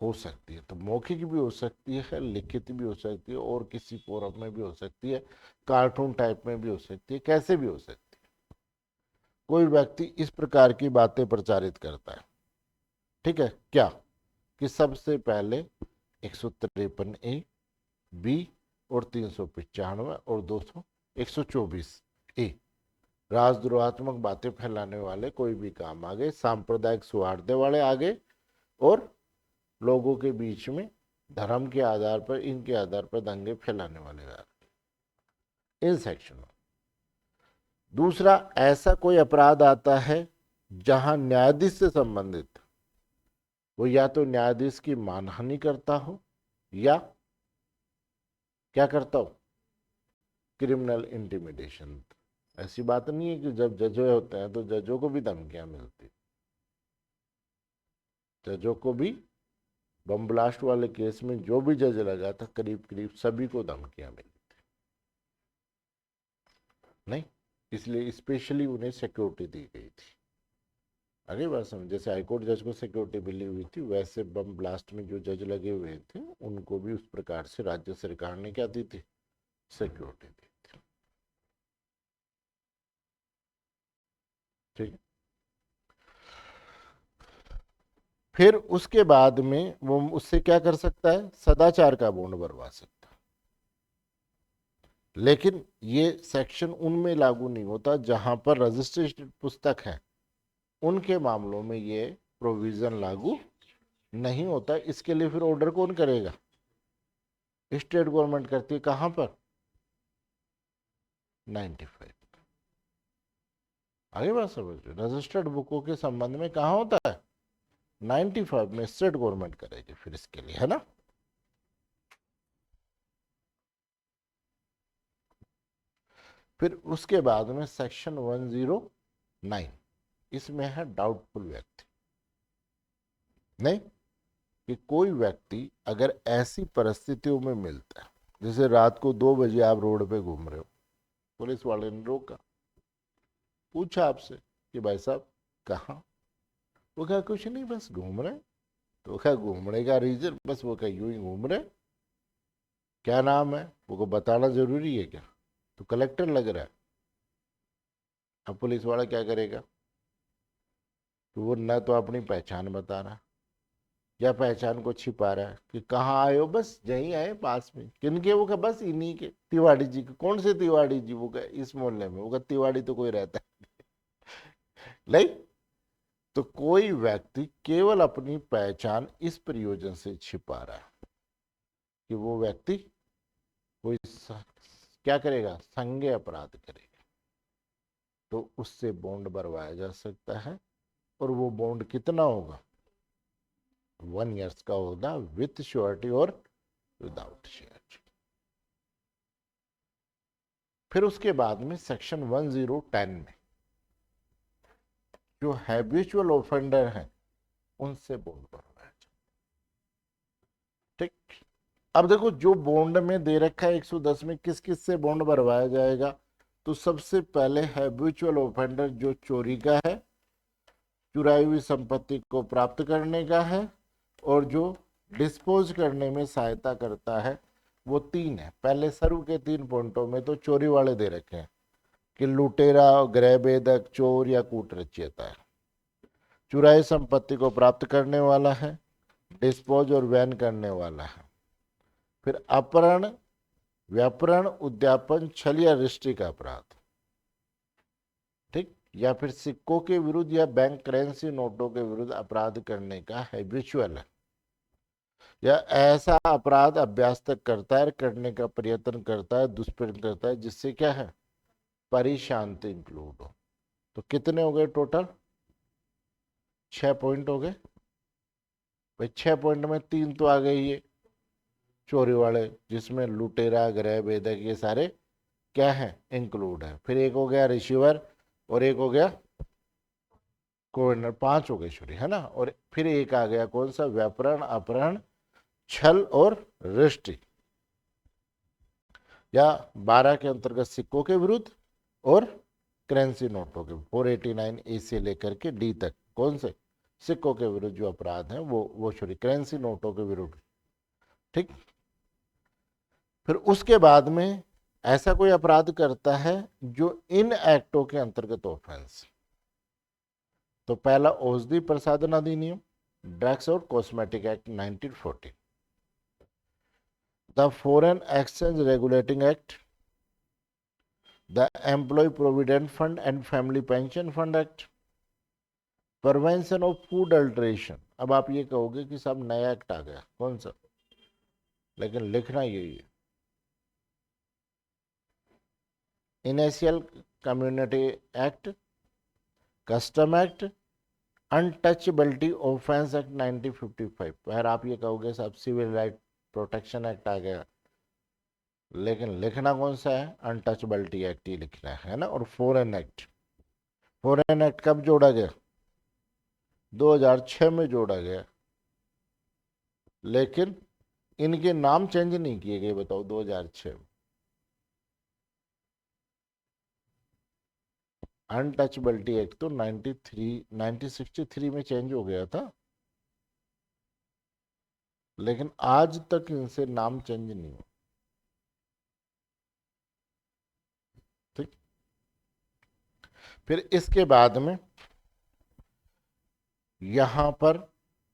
हो सकती है। तो मौखिक भी हो सकती है, लिखित भी हो सकती है, और किसी फोरम में भी हो सकती है, कार्टून टाइप में भी हो सकती है, कैसे भी हो सकती है। कोई व्यक्ति इस प्रकार की बातें प्रचारित करता है, ठीक है, क्या कि सबसे पहले 153A बी और 395 और 124A राजद्रोहात्मक बातें फैलाने वाले कोई भी काम आ गए, सांप्रदायिक सौहार्द वाले आ गए, और लोगों के बीच में धर्म के आधार पर, इनके आधार पर दंगे फैलाने वाले आ गए इन सेक्शन में। दूसरा, ऐसा कोई अपराध आता है जहां न्यायाधीश से संबंधित वो या तो न्यायाधीश की मानहानि करता हो, या क्या करता हो? Criminal intimidation. ऐसी बात नहीं है कि जब जज होते हैं तो जजों को भी धमकियां मिलती, जजों को भी बम ब्लास्ट वाले केस में जो भी जज लगा था, करीब करीब सभी को धमकियां मिली थी, नहीं, इसलिए स्पेशली उन्हें सिक्योरिटी दी गई थी। आगे बात समझ, जैसे हाईकोर्ट जज को सिक्योरिटी मिली हुई थी, वैसे बम ब्लास्ट में जो जज लगे हुए थे उनको भी उस प्रकार से राज्य सरकार ने क्या दी थी? सिक्योरिटी दी थी। ठीक है। फिर उसके बाद में वो उससे क्या कर सकता है? सदाचार का बॉन्ड भरवा सकता है। लेकिन ये सेक्शन उनमें लागू नहीं होता जहां पर रजिस्ट्रेशन पुस्तक है, उनके मामलों में ये प्रोविजन लागू नहीं होता। इसके लिए फिर ऑर्डर कौन करेगा? स्टेट गवर्नमेंट करती है। कहां पर? 95। आगे बात समझ, रजिस्टर्ड बुकों के संबंध में कहां होता है? 95 में स्टेट गवर्नमेंट करेगी फिर इसके लिए, है ना। फिर उसके बाद में सेक्शन 109, इसमें है डाउटफुल व्यक्ति। नहीं, कि कोई व्यक्ति अगर ऐसी परिस्थितियों में मिलता है, जैसे रात को 2 बजे आप रोड पे घूम रहे हो, पुलिस वाले ने रोका, पूछा आपसे कि भाई साहब कहाँ? वो कहा कुछ नहीं, बस घूम रहे। तो क्या घूमने का रीजन? बस वो कहा यूं ही घूम रहे। क्या नाम है? वो को बताना जरूरी है क्या? तो कलेक्टर लग रहा है। अब पुलिस वाला क्या करेगा? तो वो न तो अपनी पहचान बता रहा, या पहचान को छिपा रहा है कि कहाँ आए हो, बस यहीं आए पास में। किनके? वो कहा बस इन्हीं के, तिवाड़ी जी के। कौन से तिवाड़ी जी? वो कहा इस मोहल्ले में। वो कहा तिवाड़ी तो कोई रहता नहीं। तो कोई व्यक्ति केवल अपनी पहचान इस प्रयोजन से छिपा रहा है कि वो व्यक्ति कोई क्या करेगा? संज्ञेय अपराध करेगा, तो उससे बॉन्ड भरवाया जा सकता है। और वो बॉन्ड कितना होगा? 1 ईयर्स का होगा, विथ श्योरिटी और विदाउट श्योरिटी। फिर उसके बाद में सेक्शन 1010 में जो हैबिचुअल ऑफेंडर हैं, उनसे बॉन्ड भरवाया जाए। ठीक। अब देखो, जो बॉन्ड में दे रखा है 110 में, किस किस से बॉन्ड भरवाया जाएगा? तो सबसे पहले हैबिचुअल ऑफेंडर जो चोरी का है, चुराई हुई संपत्ति को प्राप्त करने का है, और जो डिस्पोज करने में सहायता करता है, वो 3 है। पहले शुरू के 3 पॉइंटों में तो चोरी वाले दे रखे हैं कि लुटेरा, गृहभेदक, चोर या कूट रचयिता है। चुराई संपत्ति को प्राप्त करने वाला है, डिस्पोज और वैन करने वाला है। फिर अपहरण, व्यापरण, उद्यापन, छल या रिष्टि का अपराध, ठीक, या फिर सिक्कों के विरुद्ध या बैंक करेंसी नोटों के विरुद्ध अपराध करने का हैबिचुअल है, या ऐसा अपराध अभ्यास तक करता है, करने का प्रयत्न करता है, दुष्प्रयत्न करता है, जिससे क्या है, परिशांति इंक्लूड हो। तो कितने हो गए टोटल? 6 पॉइंट हो गए भाई। 6 पॉइंट में 3 तो आ गए ये चोरी वाले, जिसमें लुटेरा, गृह भेदक, ये सारे क्या है, इंक्लूड है। फिर एक हो गया रिसीवर और एक हो गया कोर्नर, 5 हो गए चोरी, है ना। और फिर एक आ गया कौन सा, व्यापरण, अपहरण, छल और रिष्टि, या 12 के अंतर्गत सिक्कों के विरुद्ध और करेंसी नोटों के, 489 ए से लेकर के डी तक कौन से, सिक्कों के विरुद्ध जो अपराध हैं वो चोरी, करेंसी नोटों के विरुद्ध, ठीक। फिर उसके बाद में ऐसा कोई अपराध करता है जो इन एक्टों के अंतर्गत ऑफेंस। तो पहला औषधि प्रसाधन अधिनियम, ड्रग्स और cosmetic act 1940, the foreign exchange regulating act, the employ provident fund and family pension fund act, prevention of food adulteration. अब आप ये कहोगे कि सब नया एक्ट आ गया, कौन सा, लेकिन लिखना यही है, initial community act, custom act, untouchability offence act 1955। फिर आप ये कहोगे साहब सिविल राइट प्रोटेक्शन एक्ट आ गया, लेकिन लिखना कौन सा है, अनटचेबिलिटी एक्ट ही लिखना है ना। और फॉरेन एक्ट, फॉरेन एक्ट कब जोड़ा गया, 2006 में जोड़ा गया, लेकिन इनके नाम चेंज नहीं किए गए, बताओ 2006 में। अनटचेबिलिटी एक्ट तो 1963 में चेंज हो गया था, लेकिन आज तक इनसे नाम चेंज नहीं हुआ, ठीक। फिर इसके बाद में यहां पर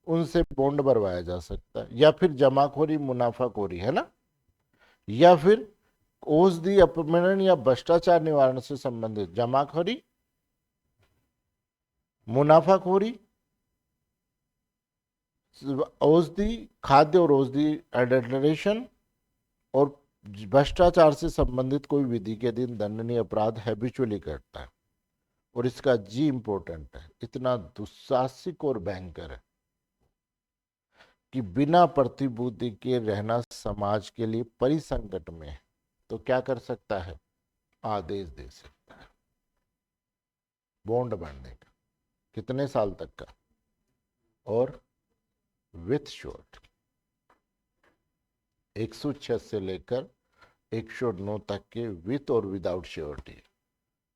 उनसे बॉन्ड भरवाया जा सकता है, या फिर जमाखोरी, मुनाफाखोरी, है ना, या फिर औषधि अपहरण या भ्रष्टाचार निवारण से संबंधित जमाखोरी, मुनाफाखोरी, औषधि, खाद्य और औषधि एडल्ट्रेशन, और भ्रष्टाचार से संबंधित कोई विधि के अधीन दंडनीय अपराध हैबिचुअली करता है। और इसका जी इंपॉर्टेंट है, इतना दुस्साहसिक और भयंकर है कि बिना प्रतिबुद्धि के रहना समाज के लिए परिसंकट में है, तो क्या कर सकता है, आदेश दे सकता है बॉन्ड भरने का, कितने साल तक का, और विथ शॉर्ट 106 से लेकर 109 तक के विथ और विदाउट श्योरिटी,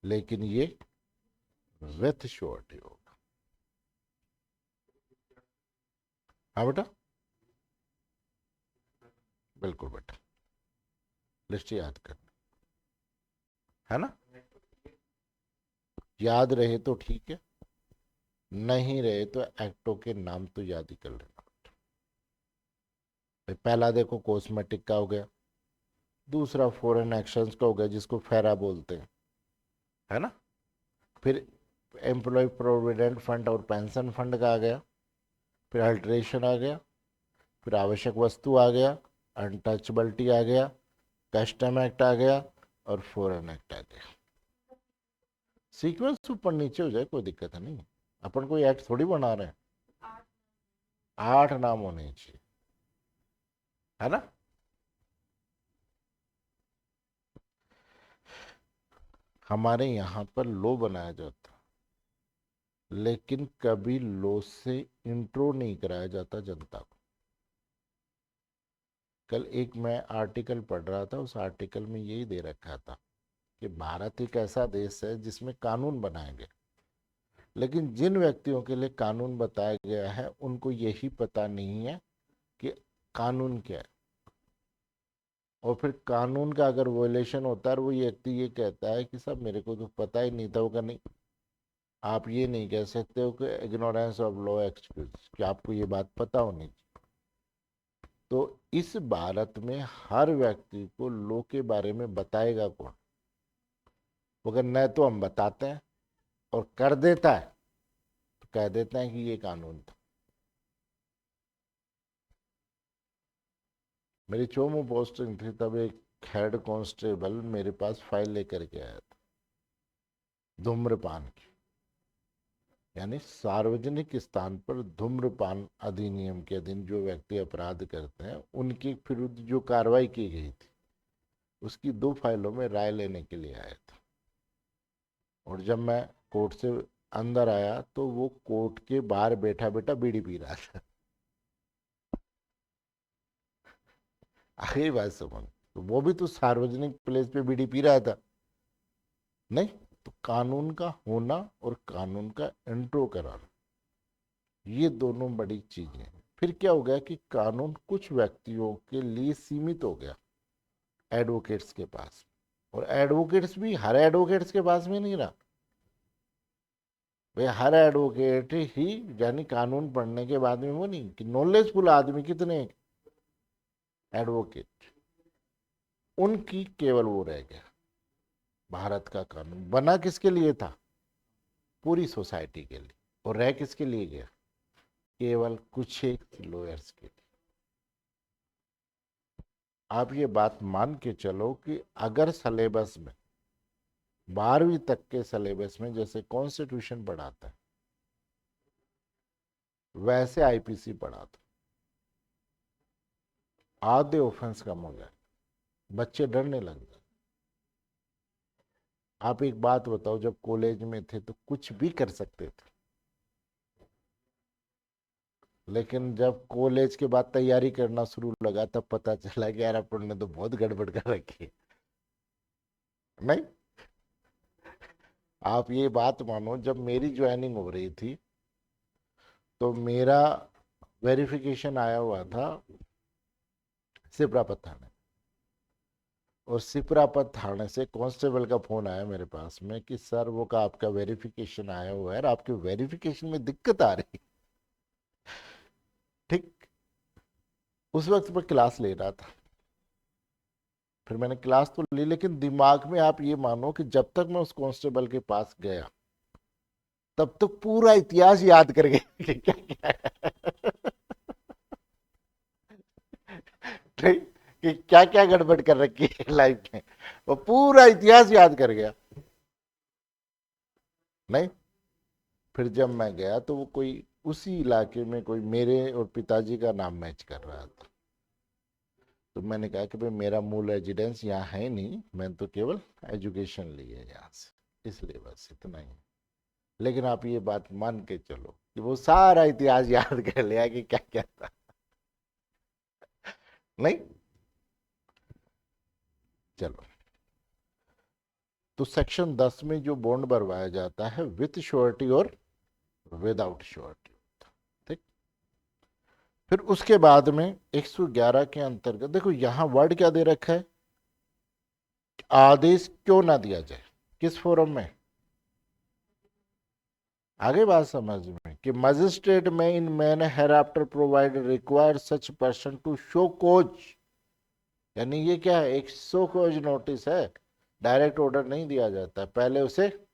लेकिन ये विथ श्योरिटी होगा। हाँ बेटा, बिल्कुल बेटा, लिस्ट याद करना, है ना, याद रहे तो ठीक है, नहीं रहे तो एक्टों के नाम तो याद ही कर लेना। पहला देखो कॉस्मेटिक का हो गया, दूसरा फॉरेन एक्शंस का हो गया जिसको फेरा बोलते हैं, है ना। फिर एम्प्लॉय प्रोविडेंट फंड और पेंशन फंड का आ गया, फिर अल्ट्रेशन आ गया, फिर आवश्यक वस्तु आ गया, अनटचेबिलिटी आ गया, कस्टम एक्ट आ गया, और फॉरेन एक्ट आ गया। सीक्वेंस ऊपर नीचे हो जाए कोई दिक्कत नहीं, अपन कोई एक्ट थोड़ी बना रहे हैं, 8 नाम होने चाहिए, है ना। हमारे यहाँ पर लो बनाया जाता, लेकिन कभी लो से इंट्रो नहीं कराया जाता जनता को। कल एक मैं आर्टिकल पढ़ रहा था, उस आर्टिकल में यही दे रखा था कि भारत एक ऐसा देश है जिसमें कानून बनाए गए, लेकिन जिन व्यक्तियों के लिए कानून बताया गया है उनको यही पता नहीं है कि कानून क्या है। और फिर कानून का अगर वोलेशन होता है और वो व्यक्ति ये कहता है कि साहब मेरे को तो पता ही नहीं था, होगा नहीं, आप ये नहीं कह सकते हो कि इग्नोरेंस ऑफ लॉ एक्सक्यूज, कि आपको ये बात पता होनी चाहिए। तो इस भारत में हर व्यक्ति को लॉ के बारे में बताएगा कौन? अगर न तो हम बताते हैं और कर देता है तो कह देते हैं कि ये कानून था। मेरी चोमू पोस्टिंग थी, तब एक हेड कांस्टेबल मेरे पास फाइल लेकर के आया था धूम्रपान की, यानी सार्वजनिक स्थान पर धूम्रपान अधिनियम के अधीन जो व्यक्ति अपराध करते हैं उनके विरुद्ध जो कार्रवाई की गई थी उसकी 2 फाइलों में राय लेने के लिए आया था। और जब मैं कोर्ट से अंदर आया तो वो कोर्ट के बाहर बैठा बैठा बीड़ी पी रहा था। आखिरी बात समझ, तो वो भी तो सार्वजनिक प्लेस पे बीड़ी पी रहा था। नहीं, तो कानून का होना और कानून का इंट्रो कराना, ये दोनों बड़ी चीजें हैं। फिर क्या हो गया कि कानून कुछ व्यक्तियों के लिए सीमित हो गया, एडवोकेट्स के पास। और एडवोकेट्स भी हर एडवोकेट्स के पास में नहीं रहा भाई। हर एडवोकेट ही, यानी कानून पढ़ने के बाद में वो नहीं कि नॉलेजफुल आदमी कितने एडवोकेट, उनकी केवल वो रह गया। भारत का कानून बना किसके लिए था? पूरी सोसाइटी के लिए। और रह किसके लिए गया? केवल कुछ एक लॉयर्स के लिए। आप ये बात मान के चलो कि अगर सिलेबस में 12वीं तक के सिलेबस में जैसे कॉन्स्टिट्यूशन पढ़ाता है वैसे आईपीसी पढ़ाता, आधे ऑफेंस कम हो जाए, बच्चे डरने लग जाए। आप एक बात बताओ, जब कॉलेज में थे तो कुछ भी कर सकते थे, लेकिन जब कॉलेज के बाद तैयारी करना शुरू लगा तब पता चला कि यार अपन ने तो बहुत गड़बड़ कर रखी है। नहीं, आप ये बात मानो, जब मेरी ज्वाइनिंग हो रही थी तो मेरा वेरिफिकेशन आया हुआ था सिपरापत थाने, और सिपरापत थाने से कांस्टेबल का फोन आया मेरे पास में कि सर वो का आपका वेरिफिकेशन आया हुआ है और आपके वेरिफिकेशन में दिक्कत आ रही। ठीक, उस वक्त मैं क्लास ले रहा था। फिर मैंने क्लास तो ली, लेकिन दिमाग में आप ये मानो कि जब तक मैं उस कांस्टेबल के पास गया तब तक पूरा इतिहास याद कर गया कि क्या क्या है, कि क्या क्या गड़बड़ कर रखी है लाइफ में, वो पूरा इतिहास याद कर गया। नहीं, फिर जब मैं गया तो वो कोई उसी इलाके में कोई मेरे और पिताजी का नाम मैच कर रहा था। तो मैंने कहा कि भाई मेरा मूल रेजिडेंस यहाँ है नहीं, मैं तो केवल एजुकेशन ली है यहाँ से, इसलिए बस इतना ही। लेकिन आप ये बात मान के चलो कि वो सारा इतिहास याद कर लिया कि क्या क्या था। नहीं, चलो, तो सेक्शन 10 में जो बॉन्ड भरवाया जाता है विथ श्योरिटी और विदाउट श्योरिटी, ठीक। फिर उसके बाद में 111 के अंतर्गत देखो यहां वर्ड क्या दे रखा है, आदेश क्यों ना दिया जाए, किस फोरम में? आगे बात समझ में कि magistrate may in manner hereafter provide require such person to show cause, यानी ये क्या है, एक शो कोज नोटिस है। डायरेक्ट ऑर्डर नहीं दिया जाता, पहले उसे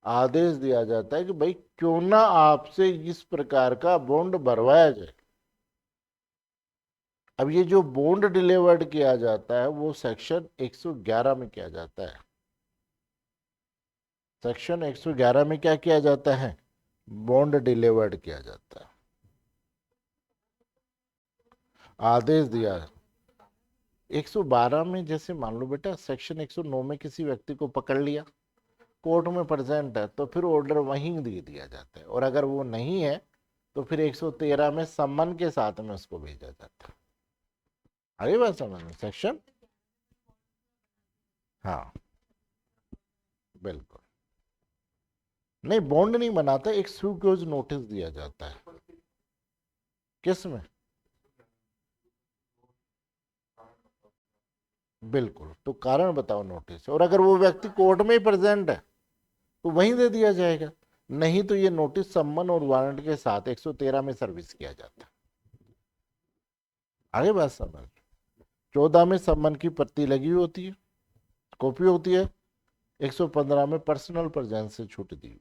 आदेश दिया जाता है कि भाई क्यों ना आपसे इस प्रकार का बॉन्ड भरवाया जाए। अब ये जो बॉन्ड डिलीवर्ड किया जाता है वो सेक्शन 111 में किया जाता है। सेक्शन 111 में क्या किया जाता है? बॉन्ड डिलीवर्ड किया जाता है, आदेश दिया। 112 में जैसे मान लो बेटा सेक्शन 109 में किसी व्यक्ति को पकड़ लिया, कोर्ट में प्रेजेंट है, तो फिर ऑर्डर वहीं दे दिया जाता है। और अगर वो नहीं है तो फिर 113 में सम्मन के साथ में उसको भेजा जाता है। आगे बात समझ में, सेक्शन, हाँ बिल्कुल। नहीं, बॉन्ड नहीं बनाता, एक सुक्योज नोटिस दिया जाता है। किस में? बिल्कुल, तो कारण बताओ नोटिस, और अगर वो व्यक्ति कोर्ट में ही प्रेजेंट है तो वहीं दे दिया जाएगा, नहीं तो ये नोटिस सम्मन और वारंट के साथ 113 में सर्विस किया जाता है। आगे बात समझ। 14 में सम्मन की प्रति लगी हुई होती है, कॉपी होती है। 115 में पर्सनल प्रेजेंस से छूट दी हुई।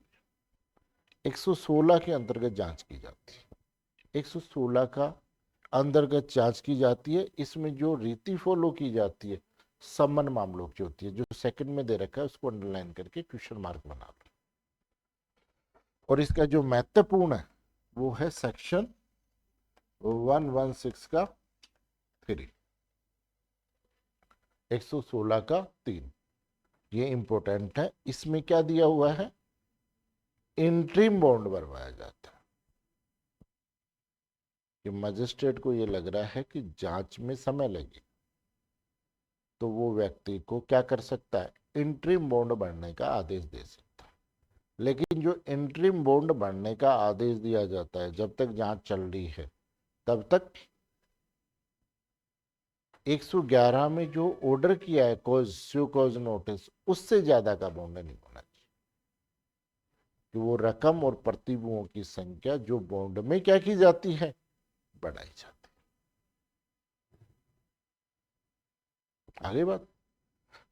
116 के अंतर्गत जांच की जाती है। 116 का अंतर्गत जांच की जाती है। इसमें जो रीति फॉलो की जाती है सम्मन मामलों की होती है। जो सेकंड में दे रखा है उसको अंडरलाइन करके क्वेश्चन मार्क बना लो। और इसका जो महत्वपूर्ण है वो है सेक्शन 116 का 3, 116 का 3। ये इंपॉर्टेंट है। इसमें क्या दिया हुआ है, इंट्रीम बॉन्ड भरवाया जाता है कि मजिस्ट्रेट को ये लग रहा है कि जांच में समय लगे तो वो व्यक्ति को क्या कर सकता है, इंट्रीम बॉन्ड भरने का आदेश दे सकता है। लेकिन जो इंट्रीम बॉन्ड भरने का आदेश दिया जाता है जब तक जांच चल रही है तब तक 111 में जो ऑर्डर किया है कॉज शो कॉज नोटिस उससे ज्यादा का बॉन्ड नहीं होना चाहिए कि वो रकम और प्रतिभुओं की संख्या जो बॉन्ड में क्या की जाती है, बढ़ाई जाती है। आगे बात।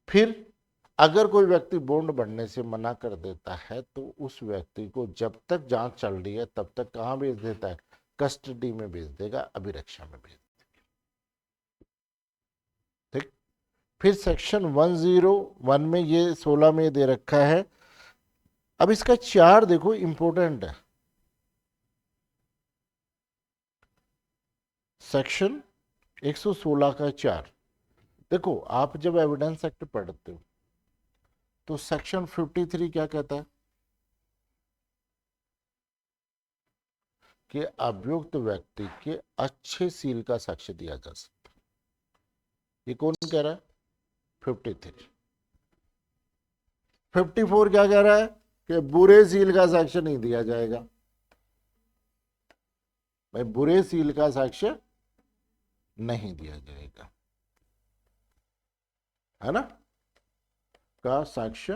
फिर अगर कोई व्यक्ति बॉन्ड बढ़ने से मना कर देता है तो उस व्यक्ति को जब तक जांच चल रही है तब तक कहां भेज देता है, कस्टडी में भेज देगा, अभिरक्षा में भेज देगा। ठीक। फिर सेक्शन 101 में ये 16 में दे रखा है। अब इसका 4 देखो इंपॉर्टेंट है। सेक्शन 116 का 4 देखो, आप जब एविडेंस एक्ट पढ़ते हो तो सेक्शन 53 क्या कहता है कि अभियुक्त व्यक्ति के अच्छे सील का साक्ष्य दिया जा सकता है। ये कौन कह रहा है, 53। 54 क्या कह रहा है कि बुरे सील का साक्ष्य नहीं दिया जाएगा। भाई बुरे सील का साक्ष्य नहीं दिया जाएगा, है ना, का साक्ष्य,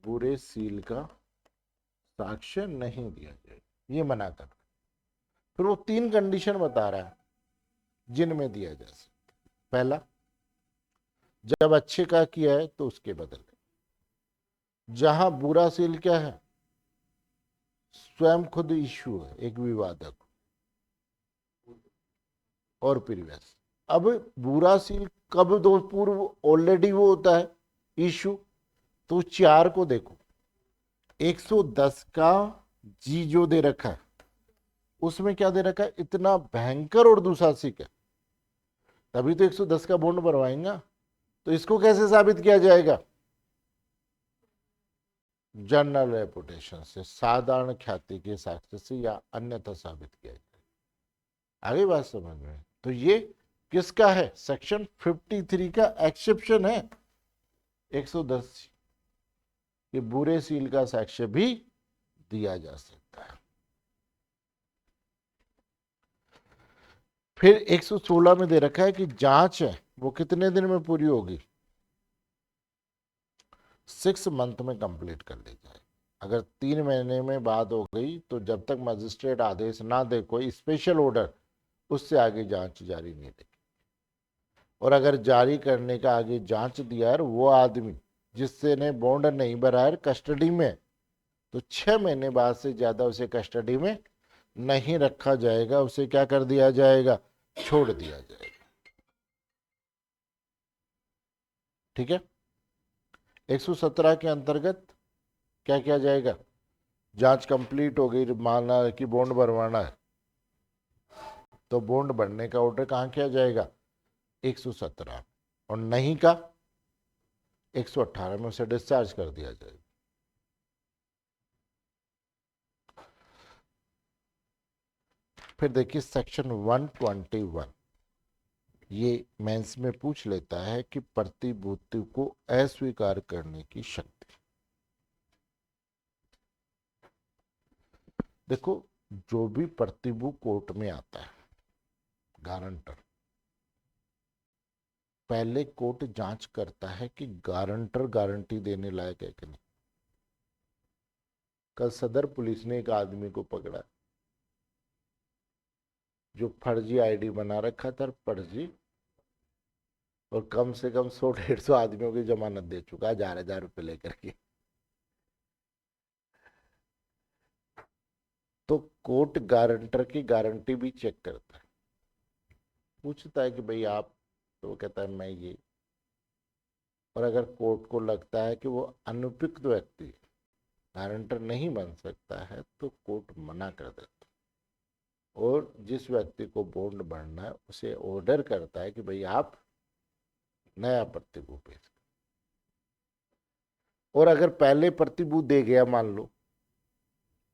बुरे सील का साक्ष्य नहीं दिया जाएगा, ये मना कर। फिर वो 3 कंडीशन बता रहा है जिनमें दिया जा सकता। पहला, जब अच्छे का किया है तो उसके बदले। जहां बुरा सील क्या है, स्वयं खुद इश्यू है, एक विवादक और प्रीवियस। अब बुरा सील कब दो, पूर्व ऑलरेडी वो होता है इश्यू। तो 4 को देखो, 110 का जी जो दे रखा है उसमें क्या दे रखा है, इतना भयंकर और दुशासिक है, तभी तो 110 का बॉन्ड भरवाएंगा। तो इसको कैसे साबित किया जाएगा, जनरल रेपुटेशन से, साधारण ख्याति के साक्ष्य से या अन्यथा साबित किया जाएगा। आगे बात समझ में। तो ये किसका है, सेक्शन 53 का एक्सेप्शन है 110 कि बुरे सील का साक्ष्य भी दिया जा सकता है। फिर 116 में दे रखा है कि जांच है वो कितने दिन में पूरी होगी, 6 मंथ में कंप्लीट कर ली जाए। अगर 3 महीने में बात हो गई तो जब तक मजिस्ट्रेट आदेश ना दे कोई स्पेशल ऑर्डर, उससे आगे जांच जारी नहीं रहेगी। और अगर जारी करने का आगे जांच दिया है वो आदमी जिससे ने बॉन्ड नहीं भरा है कस्टडी में, तो 6 महीने बाद से ज्यादा उसे कस्टडी में नहीं रखा जाएगा, उसे क्या कर दिया जाएगा, छोड़ दिया जाएगा। ठीक है। 117 के अंतर्गत क्या किया जाएगा, जांच कंप्लीट हो गई, माना कि बॉन्ड भरवाना है तो बॉन्ड भरने का ऑर्डर कहां किया जाएगा, 117, और नहीं का 118 में उसे डिस्चार्ज कर दिया जाएगा। फिर देखिए सेक्शन 121, ये मेंस में पूछ लेता है कि प्रतिभूति को अस्वीकार करने की शक्ति। देखो, जो भी प्रतिभू कोर्ट में आता है गारंटर, पहले कोर्ट जांच करता है कि गारंटर गारंटी देने लायक है कि नहीं। कल सदर पुलिस ने एक आदमी को पकड़ा जो फर्जी आईडी बना रखा था, फर्जी, और कम से कम 100-150 आदमियों की जमानत दे चुका, 1000 रुपये लेकर के। तो कोर्ट गारंटर की गारंटी भी चेक करता है, पूछता है कि भाई आप, तो वो कहता है मैं ये। और अगर कोर्ट को लगता है कि वो अनुपयुक्त व्यक्ति गारंटर नहीं बन सकता है तो कोर्ट मना कर देता है और जिस व्यक्ति को बॉन्ड भरना है उसे ऑर्डर करता है कि भाई आप नया प्रतिभूत पेश करो। और अगर पहले प्रतिभूत दे गया, मान लो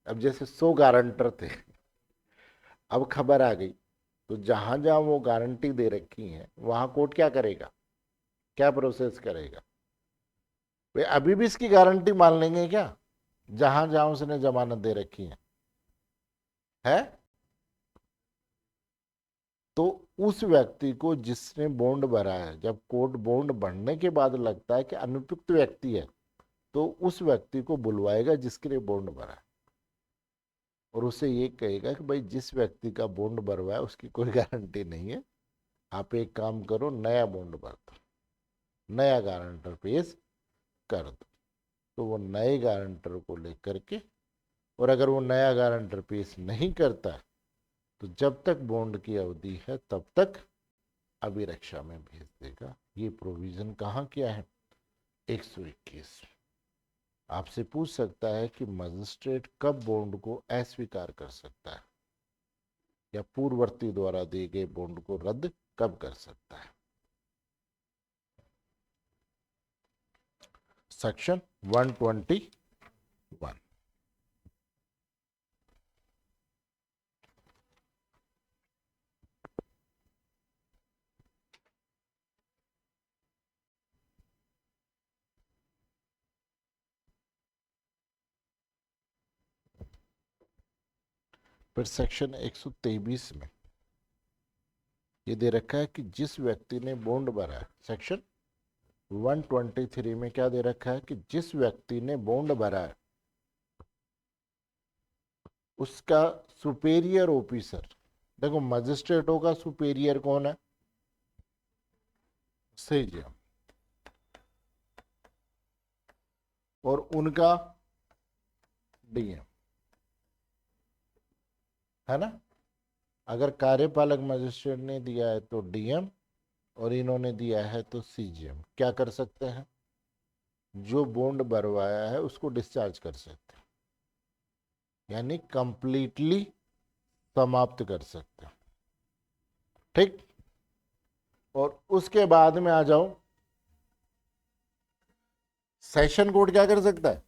अब जैसे 100 गारंटर थे, अब खबर आ गई, तो जहां जहां वो गारंटी दे रखी है वहां कोर्ट क्या करेगा, क्या प्रोसेस करेगा? वे अभी भी इसकी गारंटी मान लेंगे क्या, जहां जहां उसने जमानत दे रखी है? तो उस व्यक्ति को जिसने बॉन्ड भरा है, जब कोर्ट बॉन्ड भरने के बाद लगता है कि अनुपयुक्त व्यक्ति है, तो उस व्यक्ति को बुलवाएगा जिसके लिए बॉन्ड भरा है और उसे ये कहेगा कि भाई जिस व्यक्ति का बॉन्ड भरवा है उसकी कोई गारंटी नहीं है, आप एक काम करो, नया बॉन्ड भर दो, नया गारंटर पेश कर दो। तो वो नए गारंटर को लेकर के, और अगर वो नया गारंटर पेश नहीं करता तो जब तक बॉन्ड की अवधि है तब तक अभिरक्षा में भेज देगा। ये प्रोविजन कहाँ किया है? 121। आपसे पूछ सकता है कि मजिस्ट्रेट कब बॉन्ड को अस्वीकार कर सकता है या पूर्ववर्ती द्वारा दिए गए बॉन्ड को रद्द कब कर सकता है? सेक्शन 121। फिर सेक्शन 123 में ये दे रखा है कि जिस व्यक्ति ने बॉन्ड भरा है, सेक्शन 123 में क्या दे रखा है कि जिस व्यक्ति ने बॉन्ड भरा है उसका सुपेरियर ऑफिसर, देखो मजिस्ट्रेटों का सुपेरियर कौन है? सीजेएम, और उनका डीएम, है ना? अगर कार्यपालक मजिस्ट्रेट ने दिया है तो डीएम और इन्होंने दिया है तो सीजीएम क्या कर सकते हैं? जो बॉन्ड भरवाया है उसको डिस्चार्ज कर सकते हैं, यानी कंप्लीटली समाप्त कर सकते हैं। ठीक, और उसके बाद में आ जाओ, सेशन कोर्ट क्या कर सकता है?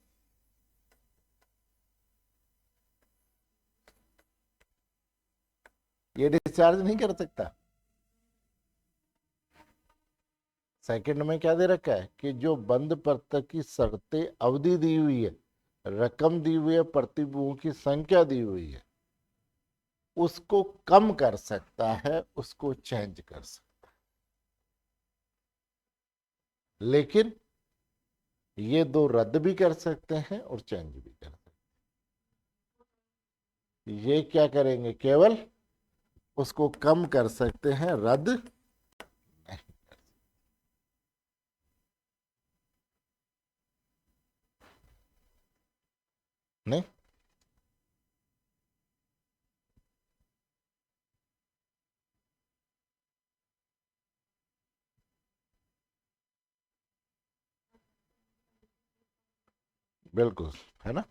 ये डिस्चार्ज नहीं कर सकता। सेकंड में क्या दे रखा है कि जो बंद पत्र की शर्तें अवधि दी हुई है, रकम दी हुई है, प्रतिभूतियों की संख्या दी हुई है, उसको कम कर सकता है, उसको चेंज कर सकता है। लेकिन ये दो रद्द भी कर सकते हैं और चेंज भी कर सकते हैं। ये क्या करेंगे? केवल उसको कम कर सकते हैं, रद्द नहीं। नहीं, बिल्कुल, है ना?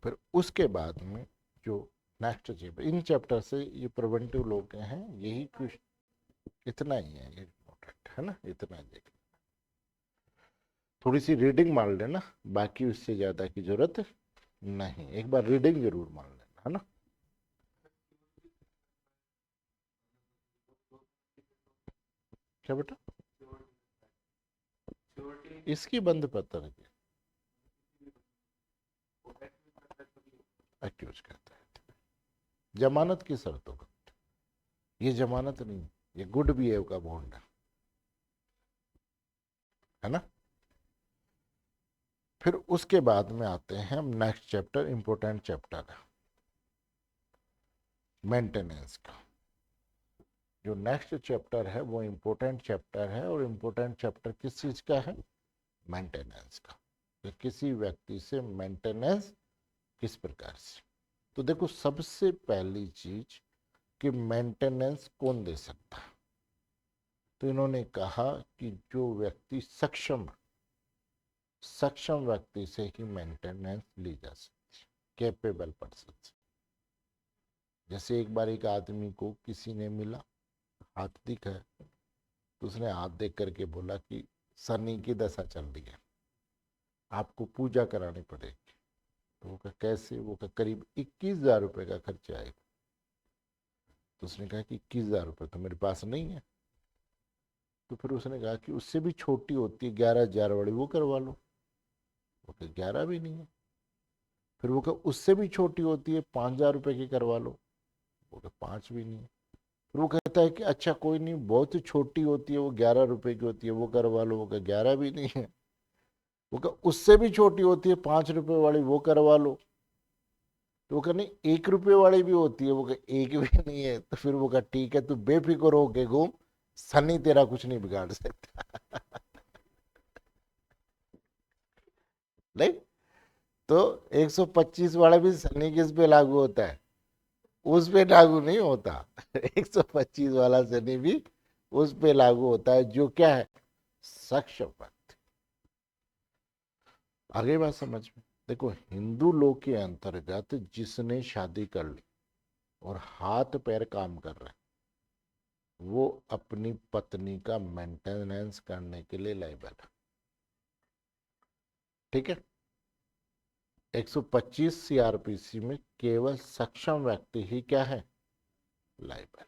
फिर उसके बाद में जो नेक्स्ट चैप्टर, इन चैप्टर से ये प्रिवेंटिव लॉ के हैं, यही कुछ इतना ही है, ये इम्पोर्टेंट है ना, इतना देख। थोड़ी सी रीडिंग मार लेना, बाकी उससे ज्यादा की जरूरत नहीं, एक बार रीडिंग जरूर मार लेना, है ना? क्या बेटा? इसकी बंद पत्र की एक्यूज करता है, जमानत की शर्तों का। ये जमानत नहीं, ये गुड बिहेव का बॉन्ड है ना। फिर उसके बाद में आते हैं हम नेक्स्ट चैप्टर, इंपोर्टेंट चैप्टर है मेंटेनेंस का। जो नेक्स्ट चैप्टर है वो इंपोर्टेंट चैप्टर है, और इंपोर्टेंट चैप्टर किस चीज का है? मेंटेनेंस का। कि किसी व्यक्ति से मेंटेनेंस किस प्रकार से। तो देखो, सबसे पहली चीज कि मेंटेनेंस कौन दे सकता है, तो इन्होंने कहा कि जो व्यक्ति सक्षम व्यक्ति से ही मेंटेनेंस ली जा सकती है, कैपेबल पर्सन से। जैसे एक बार एक आदमी को किसी ने मिला, हाथ दिखा है, तो उसने हाथ देख करके बोला कि शनि की दशा चल रही है, आपको पूजा करानी पड़ेगी। तो वो कहा कैसे? वो कहा करीब 21,000 रुपये का खर्चा आएगा। तो उसने कहा कि 21,000 रुपये तो मेरे पास नहीं है। तो फिर उसने कहा कि उससे भी छोटी होती है 11,000 वाली, वो करवा लो। वो कहा 11 भी नहीं है। फिर वो कहा उससे भी छोटी होती है 5,000 रुपये की, करवा लो। वो कहा 5 भी नहीं है। फिर वो कहता है कि अच्छा कोई नहीं, बहुत ही छोटी होती है, वो 11 रुपये की होती है, वो करवा लो। वो कहा 11 भी नहीं है। वो कहा उससे भी छोटी होती है 5 रुपये वाली, वो करवा लो। तो वो कहा नहीं, 1 रुपये वाली भी होती है। वो कहा 1 भी नहीं है। तो फिर वो कहा ठीक है, तू बेफिक्र होके घूम, सनी तेरा कुछ नहीं बिगाड़ सकता। नहीं तो 125 वाला भी सनी किस पे लागू होता है? उस पे लागू नहीं होता। 125 वाला सनी भी उस पे लागू होता है जो क्या है? सक्षम व्यक्ति। आगे बात समझ में। देखो, हिंदू लोग के अंतर्गत जिसने शादी कर ली और हाथ पैर काम कर रहा है, वो अपनी पत्नी का मेंटेनेंस करने के लिए लायबल है। ठीक है। 125 सीआरपीसी में केवल सक्षम व्यक्ति ही क्या है? लायबल।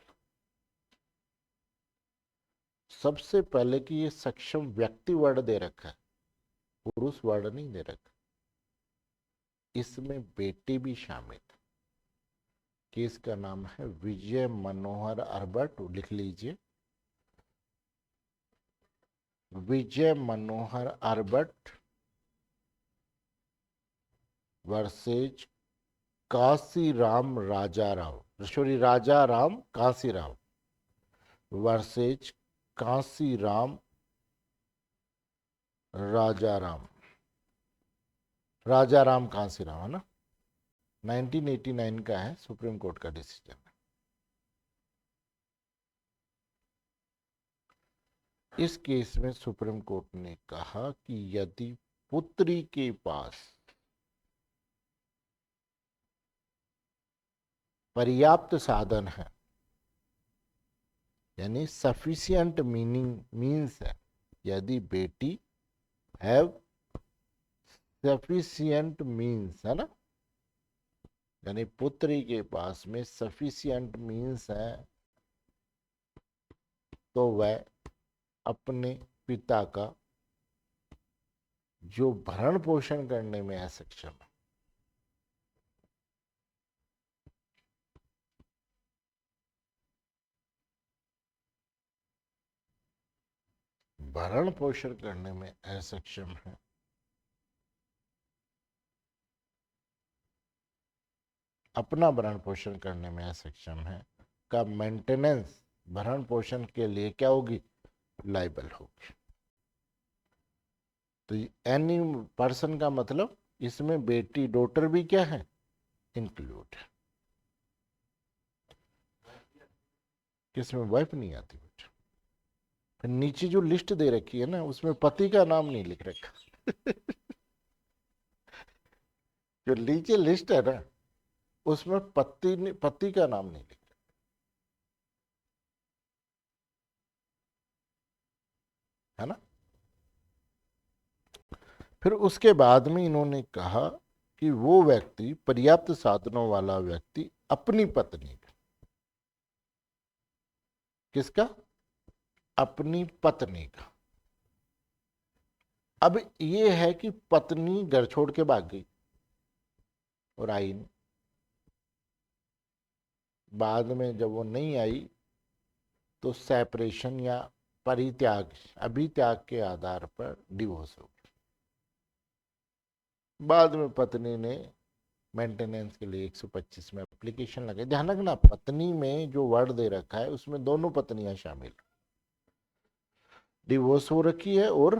सबसे पहले कि ये सक्षम व्यक्ति वर्ड दे रखा है, पुरुष वर्ड नहीं दे रखा। इसमें बेटी भी शामिल है। केस का नाम है विजय मनोहर अर्बट, लिख लीजिए, Vijay Manohar Arbat versus Kashiram Rajarao, sorry Rajaram Kashirao versus Kashiram Rajaram, Rajaram Kashiram है ना, 1989 का है, सुप्रीम कोर्ट का डिसीजन। इस केस में सुप्रीम कोर्ट ने कहा कि यदि पुत्री के पास पर्याप्त साधन है, यानी सफिशियंट मीन्स है, यदि बेटी हैव सफिशियंट मीन्स, है ना, यानी पुत्री के पास में सफिशियंट मीन्स है, तो वह अपने पिता का जो भरण पोषण करने में असक्षम है, भरण पोषण करने में असक्षम है, अपना भरण पोषण करने में असक्षम है, का मेंटेनेंस भरण पोषण के लिए क्या होगी? लायबल होगी। तो एनी पर्सन का मतलब इसमें बेटी, डॉटर भी क्या है? इंक्लूड है। किसमें वाइफ नहीं आती बेटा। फिर नीचे जो लिस्ट दे रखी है ना, उसमें पति का नाम नहीं लिख रखा। जो नीचे लिस्ट है ना, उसमें पति का नाम नहीं लिखा, है ना। फिर उसके बाद में इन्होंने कहा कि वो व्यक्ति, पर्याप्त साधनों वाला व्यक्ति, अपनी पत्नी का, किसका? अपनी पत्नी का। अब ये है कि पत्नी घर छोड़ के भाग गई और आई नहीं। बाद में जब वो नहीं आई तो सेपरेशन या परित्याग, अभित्याग के आधार पर डिवोर्स हो। बाद में पत्नी ने मेंटेनेंस के लिए 125 में एप्लीकेशन लगाई। ध्यान रखना, पत्नी में जो वर्ड दे रखा है उसमें दोनों पत्नियां शामिल, डिवोर्स हो रखी है और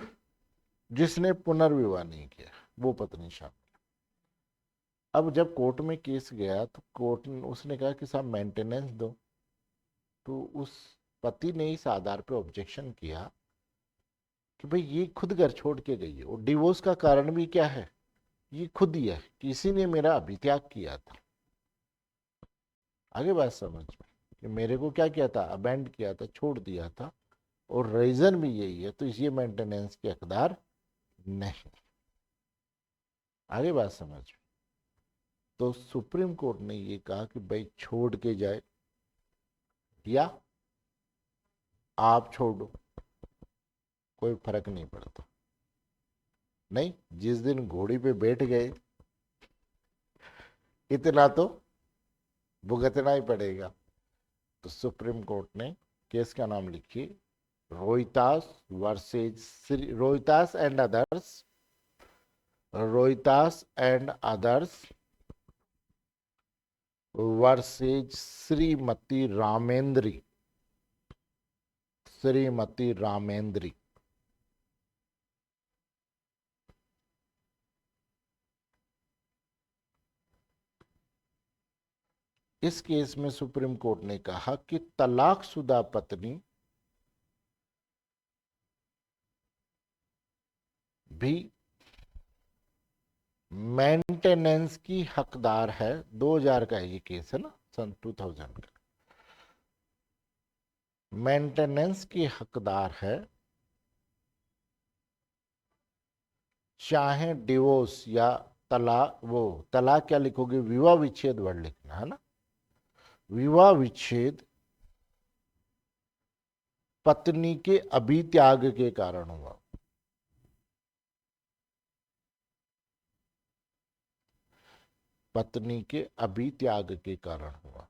जिसने पुनर्विवाह नहीं किया वो पत्नी शामिल। अब जब कोर्ट में केस गया तो कोर्ट ने उसने कहा कि साहब मेंटेनेंस दो, तो उस पति ने इस आधार पे ऑब्जेक्शन किया कि भाई ये खुद घर छोड़ के गई है, और डिवोर्स का कारण भी क्या है, ये खुद ही है, किसी ने मेरा अभित्याग किया था। आगे बात समझ में कि मेरे को क्या किया था, अबेंड किया था, छोड़ दिया था, और रीजन भी यही है, तो इसलिए मेंटेनेंस के हकदार नहीं। आगे बात समझ में। तो सुप्रीम कोर्ट ने ये कहा कि भाई छोड़ के जाए या आप छोड़ दो, कोई फर्क नहीं पड़ता। नहीं, जिस दिन घोड़ी पे बैठ गए इतना तो भुगतना ही पड़ेगा। तो सुप्रीम कोर्ट ने केस का नाम लिखिए, Rohitas versus Rohitas and others, Rohitas and others versus Shrimati Ramendri, Shrimati Ramendri. इस केस में सुप्रीम कोर्ट ने कहा कि तलाकशुदा पत्नी भी मेंटेनेंस की हकदार है। 2000 का ये केस है ना, सन 2000 का। मेंटेनेंस की हकदार है, चाहे डिवोर्स या तलाक, वो तलाक क्या लिखोगे, विवाह विच्छेद वर्ड लिखना है ना, विवाह विच्छेद पत्नी के अभित्याग के कारण हुआ। पत्नी के अभित्याग के कारण हुआ।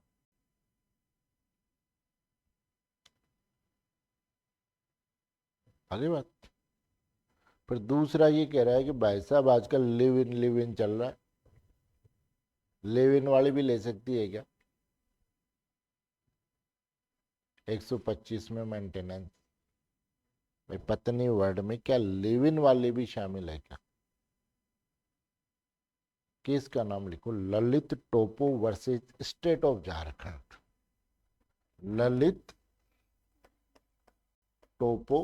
आगे बात। फिर दूसरा ये कह रहा है कि भाई साहब आजकल लिव इन चल रहा है, लिव इन वाली भी ले सकती है क्या? 125 में मेंटेनेंस, भाई पत्नी वर्ड में क्या लिव इन वाली भी शामिल है क्या? केस का नाम लिखो, Lalit Topo versus state of Jharkhand. Lalit Topo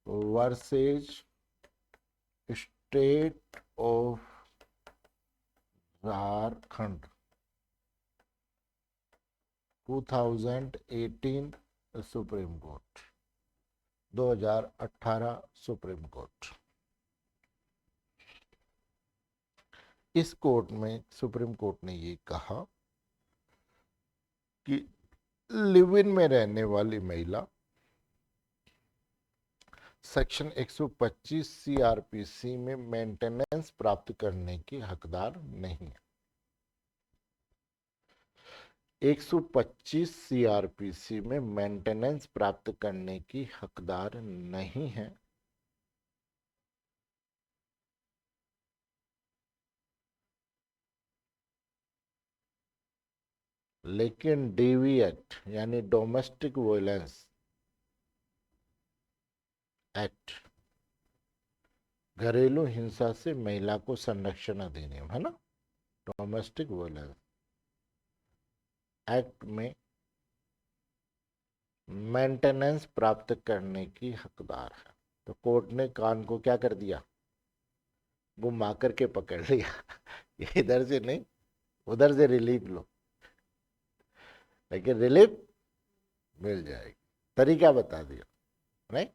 versus state of Jharkhand, 2018 supreme court, 2018 supreme court. इस कोर्ट में सुप्रीम कोर्ट ने ये कहा कि लिव इन में रहने वाली महिला सेक्शन 125 सीआरपीसी में मेंटेनेंस प्राप्त करने की हकदार नहीं है। 125 सीआरपीसी में मेंटेनेंस प्राप्त करने की हकदार नहीं है। लेकिन डीवी एक्ट यानी डोमेस्टिक वायलेंस एक्ट, घरेलू हिंसा से महिला को संरक्षण अधिनियम है ना, डोमेस्टिक वायलेंस एक्ट में मेंटेनेंस प्राप्त करने की हकदार है। तो कोर्ट ने कान को क्या कर दिया, घुमा करके पकड़ लिया। ये इधर से नहीं, उधर से रिलीफ लो, लेकिन रिलीफ मिल जाएगी। तरीका बता दिया। नहीं,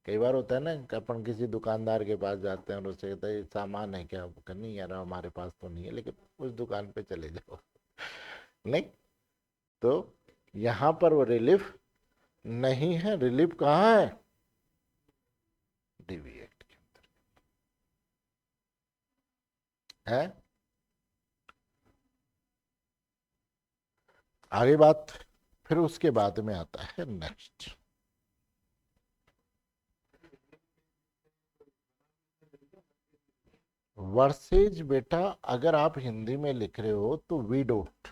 कई बार होता है ना कि अपन किसी दुकानदार के पास जाते हैं और उससे कहते हैं सामान है क्या, वो नहीं यार हमारे पास तो नहीं है, लेकिन उस दुकान पे चले जाओ। नहीं, तो यहां पर वो रिलीफ नहीं है। रिलीफ कहाँ है, डीवी एक्ट के अंदर है। आगे बात फिर उसके बाद में आता है नेक्स्ट। वर्सेज बेटा अगर आप हिंदी में लिख रहे हो तो वी डोंट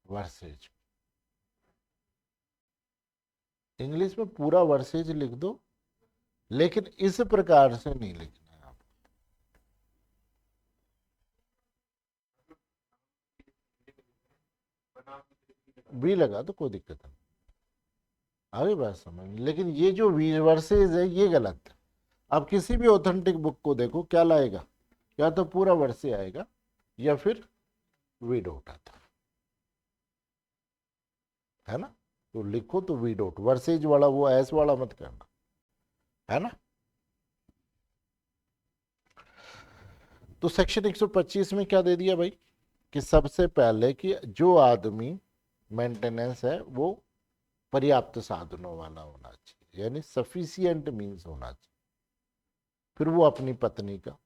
वर्सेज, इंग्लिश में पूरा वर्सेज लिख दो, लेकिन इस प्रकार से नहीं लिखना है आप। वी लगा तो कोई दिक्कत नहीं, आगे बात समझ, लेकिन ये जो वी वर्सेज है ये गलत है। आप किसी भी ऑथेंटिक बुक को देखो क्या लाएगा, या तो पूरा वर्से आएगा या फिर वी डोट आता है ना। तो लिखो तो वी डोट, वर्सेज वाला वो एस वाला मत करना, है ना। तो सेक्शन 125 में क्या दे दिया भाई कि सबसे पहले कि जो आदमी मेंटेनेंस है वो पर्याप्त साधनों वाला होना चाहिए, यानी सफिशियंट मीन्स होना चाहिए। फिर वो अपनी पत्नी का,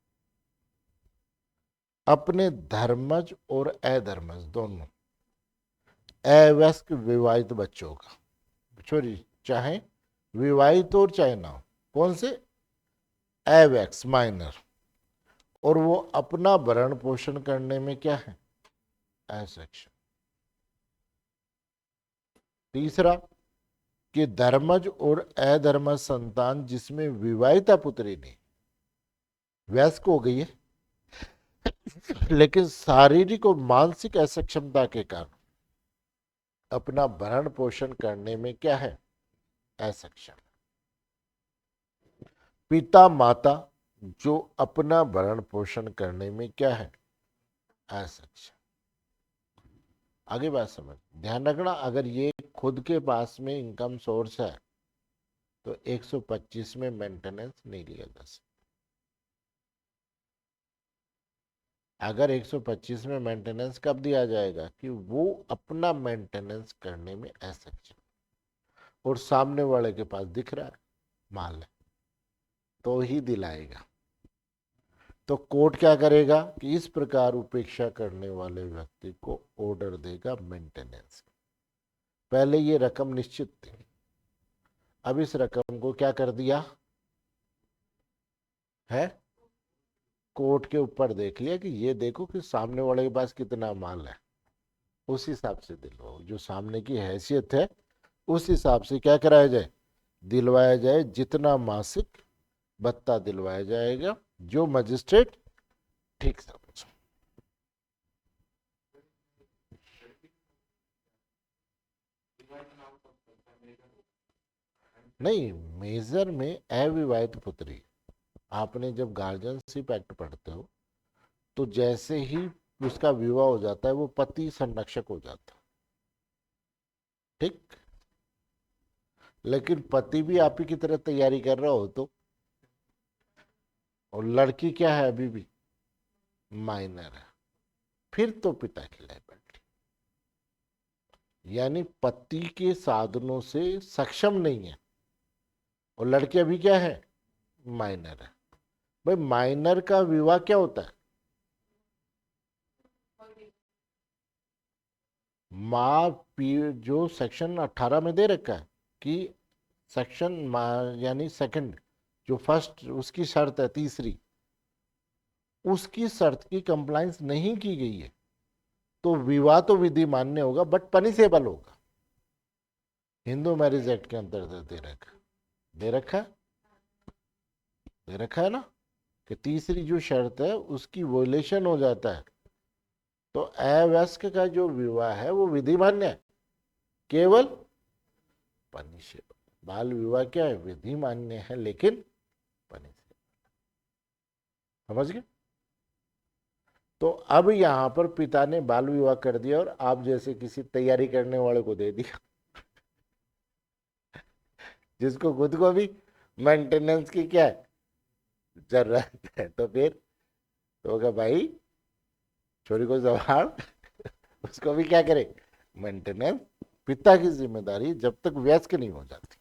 अपने धर्मज और अधर्मज दोनों, अवयस्क विवाहित बच्चों का, छोरी चाहे विवाहित और चाहे ना हो, कौन से अवयस्क माइनर, और वो अपना भरण पोषण करने में क्या है असेक्शन। तीसरा कि धर्मज और अधर्मज संतान जिसमें विवाहिता पुत्री नहीं, वयस्क हो गई है लेकिन शारीरिक और मानसिक असक्षमता के कारण अपना भरण पोषण करने में क्या है असक्षम। पिता माता जो अपना भरण पोषण करने में क्या है असक्षम। आगे बात समझ, ध्यान रखना, अगर ये खुद के पास में इनकम सोर्स है तो 125 में मेंटेनेंस नहीं लिया जा सकता। अगर 125 में मेंटेनेंस कब दिया जाएगा कि वो अपना मेंटेनेंस करने में असक्षम और सामने वाले के पास दिख रहा है माल है तो ही दिलाएगा। तो कोर्ट क्या करेगा कि इस प्रकार उपेक्षा करने वाले व्यक्ति को ऑर्डर देगा मेंटेनेंस। पहले ये रकम निश्चित थी, अब इस रकम को क्या कर दिया है कोर्ट के ऊपर देख लिया कि ये देखो कि सामने वाले के पास कितना माल है, उस हिसाब से दिलवाओ, जो सामने की हैसियत है उस हिसाब से क्या कराया जाए दिलवाया जाए, जितना मासिक भत्ता दिलवाया जाएगा जो मजिस्ट्रेट ठीक समझो। नहीं, मेजर में अविवाहित पुत्री, आपने जब गार्जियनशिप एक्ट पढ़ते हो तो जैसे ही उसका विवाह हो जाता है वो पति संरक्षक हो जाता है, ठीक। लेकिन पति भी आप ही की तरह तैयारी कर रहा हो तो, और लड़की क्या है अभी भी माइनर है, फिर तो पिता की लायबिलिटी, यानी पति के साधनों से सक्षम नहीं है और लड़की अभी क्या है माइनर है। भाई माइनर का विवाह क्या होता है, माँ जो सेक्शन 18 में दे रखा है कि सेक्शन यानी सेकंड जो फर्स्ट उसकी शर्त है तीसरी, उसकी शर्त की कंप्लाइंस नहीं की गई है तो विवाह तो विधि मान्य होगा बट पनिशेबल होगा। हिंदू मैरिज एक्ट के अंतर्गत दे रखा है ना कि तीसरी जो शर्त है उसकी वोलेशन हो जाता है तो अवयस्क का जो विवाह है वो विधि मान्य है, केवल पनिशेबल। बाल विवाह क्या है विधि मान्य है लेकिन पनिशेबल, समझ गए। तो अब यहां पर पिता ने बाल विवाह कर दिया और आप जैसे किसी तैयारी करने वाले को दे दिया जिसको खुद को भी मेंटेनेंस की क्या है जरूरत है, तो फिर तो होगा भाई छोरी को संभाल उसको भी क्या करे मेंटेनेंस, पिता की जिम्मेदारी जब तक वयस्क नहीं हो जाती।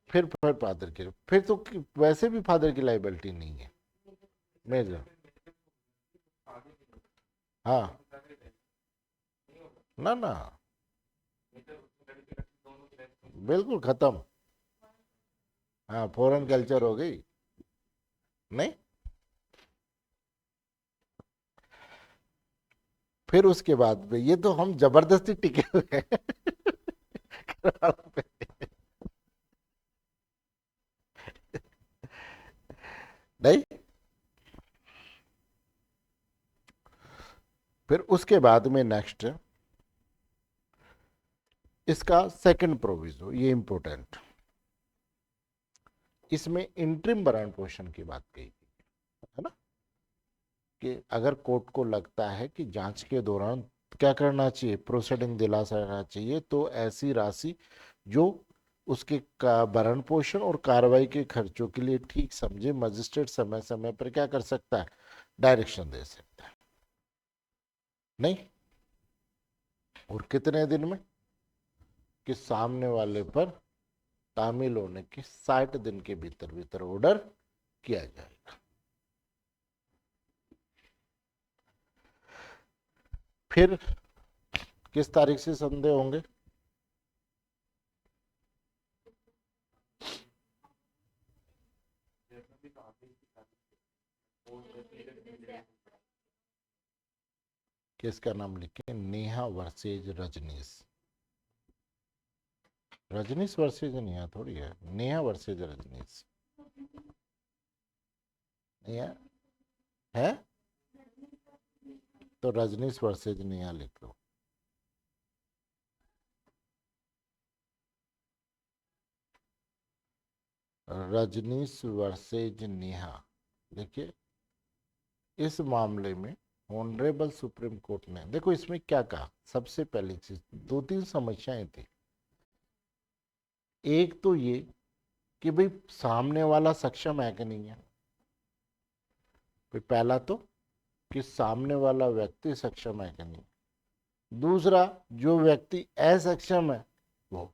फिर फादर की, फिर तो वैसे भी फादर की लाइबिलिटी नहीं है मेजर। हाँ ना ना, बिल्कुल खत्म। हाँ फॉरेन कल्चर हो गई। नहीं, फिर उसके बाद में ये तो हम जबरदस्ती टिके हुए हैं कराड़ पे। नहीं, फिर उसके बाद में नेक्स्ट इसका सेकंड प्रोविजो, ये इंपॉर्टेंट, इसमें इंटरिम भरण पोषण की बात कही गई है ना, कि अगर कोर्ट को लगता है कि जांच के दौरान क्या करना चाहिए, प्रोसीडिंग दिलासा रहना चाहिए, तो ऐसी राशि जो उसके का भरण पोषण और कार्रवाई के खर्चों के लिए ठीक समझे, मजिस्ट्रेट समय समय पर क्या कर सकता है, डायरेक्शन दे सकता है। नहीं, और कितने दिन में, कि सामने वाले पर तामील होने के 60 दिन के भीतर भीतर ऑर्डर किया जाएगा। फिर किस तारीख से संदेह होंगे, किसका नाम लिखे, नेहा वर्सेज रजनीश। रजनीश वर्सेज नेहा थोड़ी है, नेहा वर्सेज रजनीश। नेहा है, तो रजनीश वर्सेज नेहा लिख लो। रजनीश वर्सेज नेहा। देखिए, इस मामले में ऑनरेबल सुप्रीम कोर्ट ने, देखो इसमें क्या कहा, सबसे पहली चीज, दो तीन समस्याएं थी। एक तो ये कि भाई सामने वाला सक्षम है कि नहीं है, भाई पहला तो कि सामने वाला व्यक्ति सक्षम है कि नहीं, दूसरा जो व्यक्ति असक्षम है वो,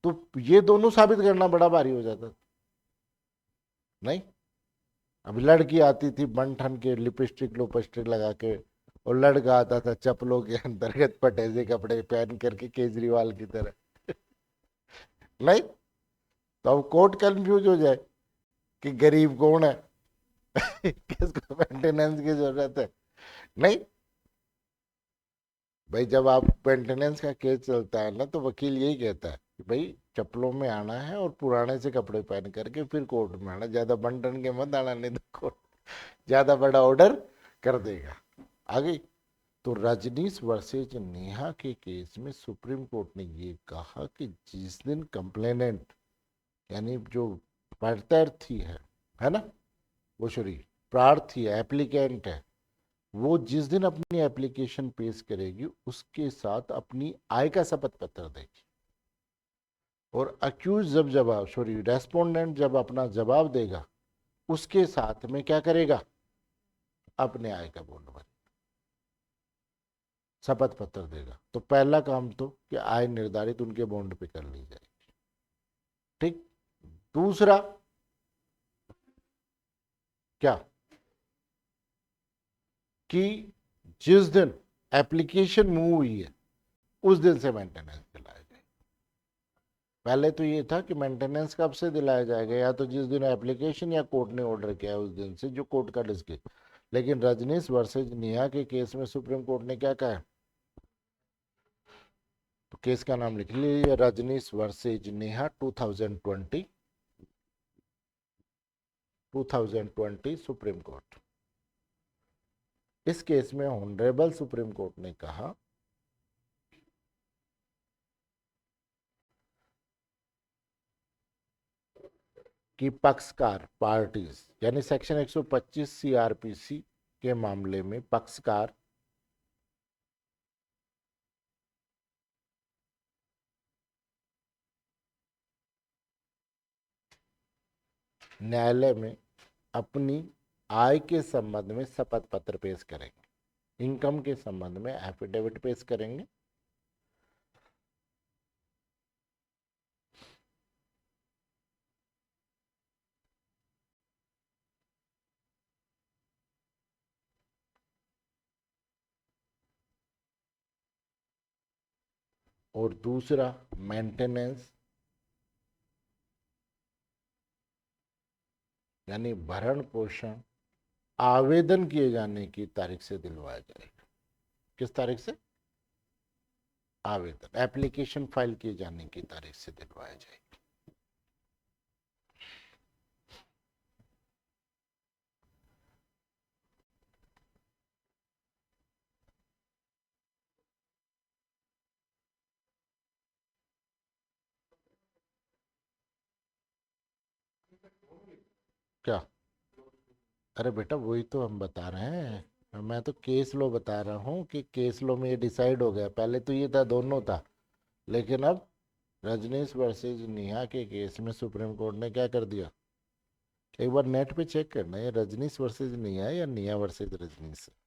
तो ये दोनों साबित करना बड़ा भारी हो जाता। नहीं, अभी लड़की आती थी बन ठन के लिपस्टिक लोपस्टिक लगा के, और लड़का आता था चप्पलों के अंतर्गत पटेजे कपड़े पहन करके केजरीवाल की तरह नहीं, तो अब कोर्ट कंफ्यूज हो जाए कि गरीब कौन है किसको मेंटेनेंस की जरूरत है। नहीं भाई, जब आप मेंटेनेंस का केस चलता है ना, तो वकील यही कहता है कि भाई चप्पलों में आना है और पुराने से कपड़े पहन करके फिर कोर्ट में आना, ज्यादा बन ठन के मत आना, नहीं तो कोर्ट ज्यादा बड़ा ऑर्डर कर देगा। आगे, तो रजनीश वर्सेज नेहा के केस में सुप्रीम कोर्ट ने ये कहा कि जिस दिन कंप्लेनेंट, यानी जो प्रत्यर्थी है ना, वो सॉरी प्रार्थी है, एप्लीकेंट है, वो जिस दिन अपनी एप्लीकेशन पेश करेगी उसके साथ अपनी आय का शपथ पत्र देगी, और अक्यूज जब जवाब, सॉरी रेस्पोंडेंट जब अपना जवाब देगा उसके साथ में क्या करेगा, अपने आय का बॉन्ड भरेगा, शपथ पत्र देगा। तो पहला काम तो कि आय निर्धारित उनके बॉन्ड पे कर ली जाएगी। ठीक, दूसरा क्या, कि जिस दिन एप्लीकेशन मूव हुई है उस दिन से मेंटेनेंस दिलाया जाए। पहले तो ये था कि मेंटेनेंस कब से दिलाया जाएगा, या तो जिस दिन एप्लीकेशन या कोर्ट ने ऑर्डर किया है उस दिन से, जो कोर्ट का डिस्क। लेकिन रजनीश वर्सेज नेहा के केस में सुप्रीम कोर्ट ने क्या कहा है, तो केस का नाम लिख लीजिए, Rajneesh versus Neha 2020 supreme court. इस केस में ऑनरेबल सुप्रीम कोर्ट ने कहा कि पक्षकार पार्टीज, यानी सेक्शन 125 सीआरपीसी के मामले में पक्षकार न्यायालय में अपनी आय के संबंध में शपथ पत्र पेश करेंगे, इनकम के संबंध में एफिडेविट पेश करेंगे, और दूसरा मेंटेनेंस यानी भरण पोषण आवेदन किए जाने की तारीख से दिलवाया जाएगा। किस तारीख से? आवेदन, एप्लीकेशन फाइल किए जाने की तारीख से दिलवाया जाएगा। क्या? अरे बेटा वही तो हम बता रहे हैं, मैं तो केस लो बता रहा हूँ कि केस लो में ये डिसाइड हो गया। पहले तो ये था दोनों था, लेकिन अब रजनीश वर्सेस नेहा के केस में सुप्रीम कोर्ट ने क्या कर दिया? एक बार नेट पे चेक करना, ये रजनीश वर्सेस नेहा है या नेहा वर्सेस रजनीश है।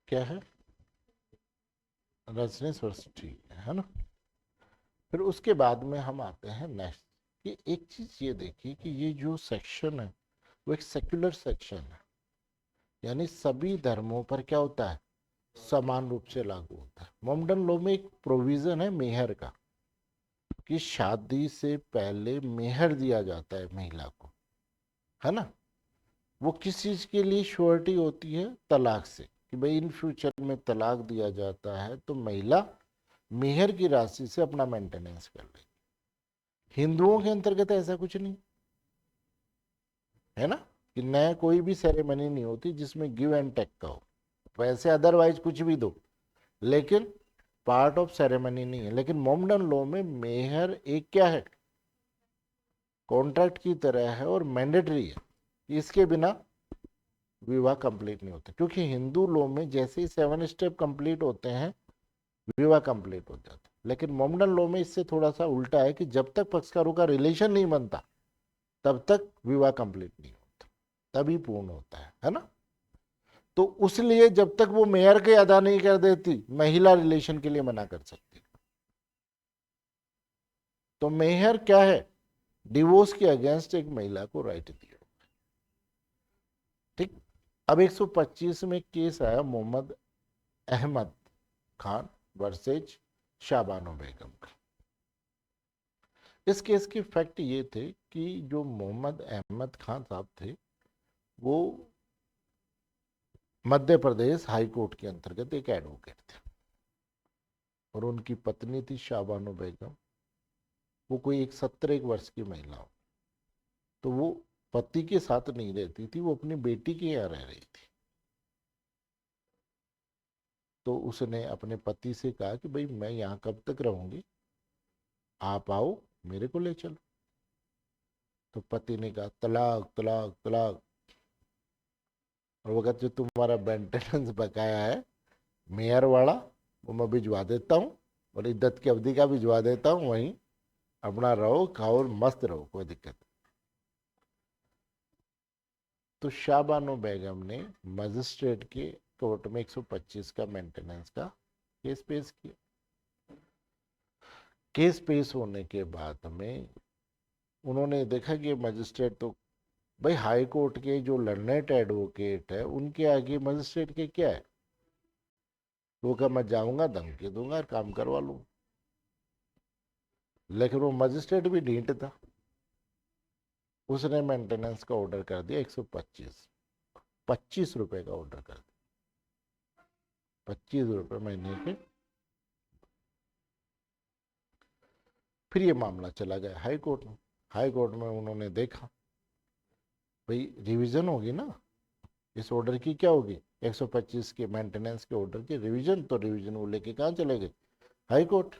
क्या है? रजनीश वर्सेस, ठीक है ना। फिर उसके बाद में हम आते हैं नेक्स्ट, कि एक चीज ये देखिए कि ये जो सेक्शन है वो एक सेक्युलर सेक्शन है, यानी सभी धर्मों पर क्या होता है? समान रूप से लागू होता है। मोमडन लॉ में एक प्रोविजन है मेहर का, कि शादी से पहले मेहर दिया जाता है महिला को, है ना। वो किस चीज के लिए श्योरिटी होती है? तलाक से, कि भाई इन फ्यूचर में तलाक दिया जाता है तो महिला मेहर की राशि से अपना मेंटेनेंस कर लेगी। हिंदुओं के अंतर्गत ऐसा कुछ नहीं है ना, कि नया कोई भी सेरेमनी नहीं होती जिसमें गिव एंड टेक का हो। वैसे अदरवाइज कुछ भी दो, लेकिन पार्ट ऑफ सेरेमनी नहीं है। लेकिन मोमडन लॉ में मेहर एक क्या है? कॉन्ट्रैक्ट की तरह है और मैंडेटरी है, इसके बिना विवाह कंप्लीट नहीं होता। क्योंकि हिंदू लॉ में जैसे ही 7 स्टेप कंप्लीट होते हैं विवाह कंप्लीट हो जाता है। लेकिन मोमडन लॉ में इससे थोड़ा सा उल्टा है, कि जब तक पक्षकारों का रिलेशन नहीं बनता तब तक विवाह कंप्लीट नहीं होता, तभी पूर्ण होता है ना। तो उसलिए जब तक वो मेयर के अदा नहीं कर देती, महिला रिलेशन के लिए मना कर सकती। तो मेहर क्या है? डिवोर्स के अगेंस्ट एक महिला को राइट दिया। ठीक। अब 125 में केस आया मोहम्मद अहमद खान वर्सेज शाबानो बेगम का। इस केस के फैक्ट ये थे कि जो मोहम्मद अहमद खान साहब थे वो मध्य प्रदेश हाई कोर्ट के अंतर्गत एक एडवोकेट थे, और उनकी पत्नी थी शाबानो बेगम। वो कोई 17 वर्ष की महिला हो, तो वो पति के साथ नहीं रहती थी, वो अपनी बेटी के यहाँ रह रही थी। तो उसने अपने पति से कहा कि भाई मैं यहाँ कब तक रहूंगी, आप आओ मेरे को ले चलो। तो पति ने कहा तलाक तलाक तलाक, और वो कहते जो तुम्हारा मेंटेनेंस बकाया है मेयर वाला वो मैं भिजवा देता हूँ, और इद्दत की अवधि का भिजवा देता हूँ, वहीं अपना रहो खाओ और मस्त रहो, कोई दिक्कत नहीं। तो शाबानो बेगम ने मजिस्ट्रेट के कोर्ट में 125 का मेंटेनेंस का केस पेश किया। केस पेश होने के बाद में उन्होंने देखा कि मजिस्ट्रेट तो भाई हाई कोर्ट के जो लर्नेट एडवोकेट है उनके आगे मजिस्ट्रेट के क्या है। वो कहा मैं जाऊंगा धमकी दूंगा और काम करवा लूंगा। लेकिन वो मजिस्ट्रेट भी ढीठ था, उसने मेंटेनेंस का ऑर्डर कर दिया 125 रुपए का ऑर्डर कर दिया, 25 रुपए महीने के। फिर ये मामला चला गया हाई कोर्ट में। हाई कोर्ट में उन्होंने देखा भाई रिवीजन होगी ना इस ऑर्डर की, क्या होगी 125 के मेंटेनेंस के ऑर्डर की रिवीजन। तो रिवीजन वो लेके कहाँ चले गए? High court.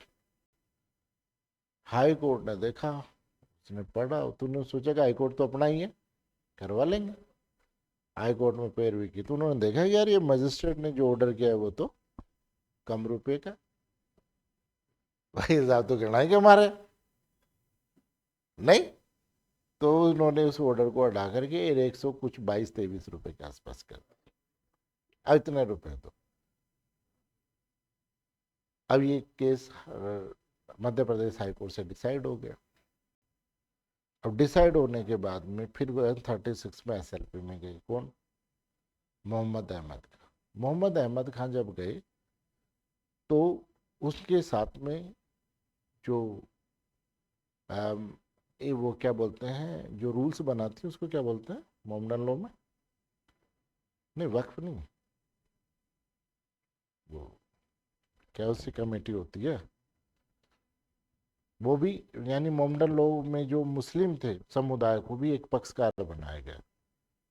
हाई कोर्ट ने देखा उसने पढ़ा, तूने सोचा कि हाई कोर्ट तो अपना ही है, करवा लेंगे। हाई कोर्ट में पैरवी की तो उन्होंने देखा यार ये मजिस्ट्रेट ने जो ऑर्डर किया है वो तो कम रुपए का, भाई हिसाब तो करना ही क्या हमारे, नहीं। तो उन्होंने उस ऑर्डर को हटा करके 100 कुछ 22-23 रुपए के आसपास कर दिया, अब इतने रुपए तो। अब ये case Madhya Pradesh high court से डिसाइड हो गया। अब डिसाइड होने के बाद में फिर 136 में SLP में गए, कौन, मोहम्मद अहमद खान। मोहम्मद अहमद खान जब गए तो उसके साथ में जो ये वो क्या बोलते हैं, जो रूल्स बनाती है उसको क्या बोलते हैं मोमडन लॉ में, नहीं वक्फ नहीं, वो क्या उसकी कमेटी होती है वो भी, यानी मोमडन लॉ में जो मुस्लिम थे समुदाय को भी एक पक्षकार बनाया गया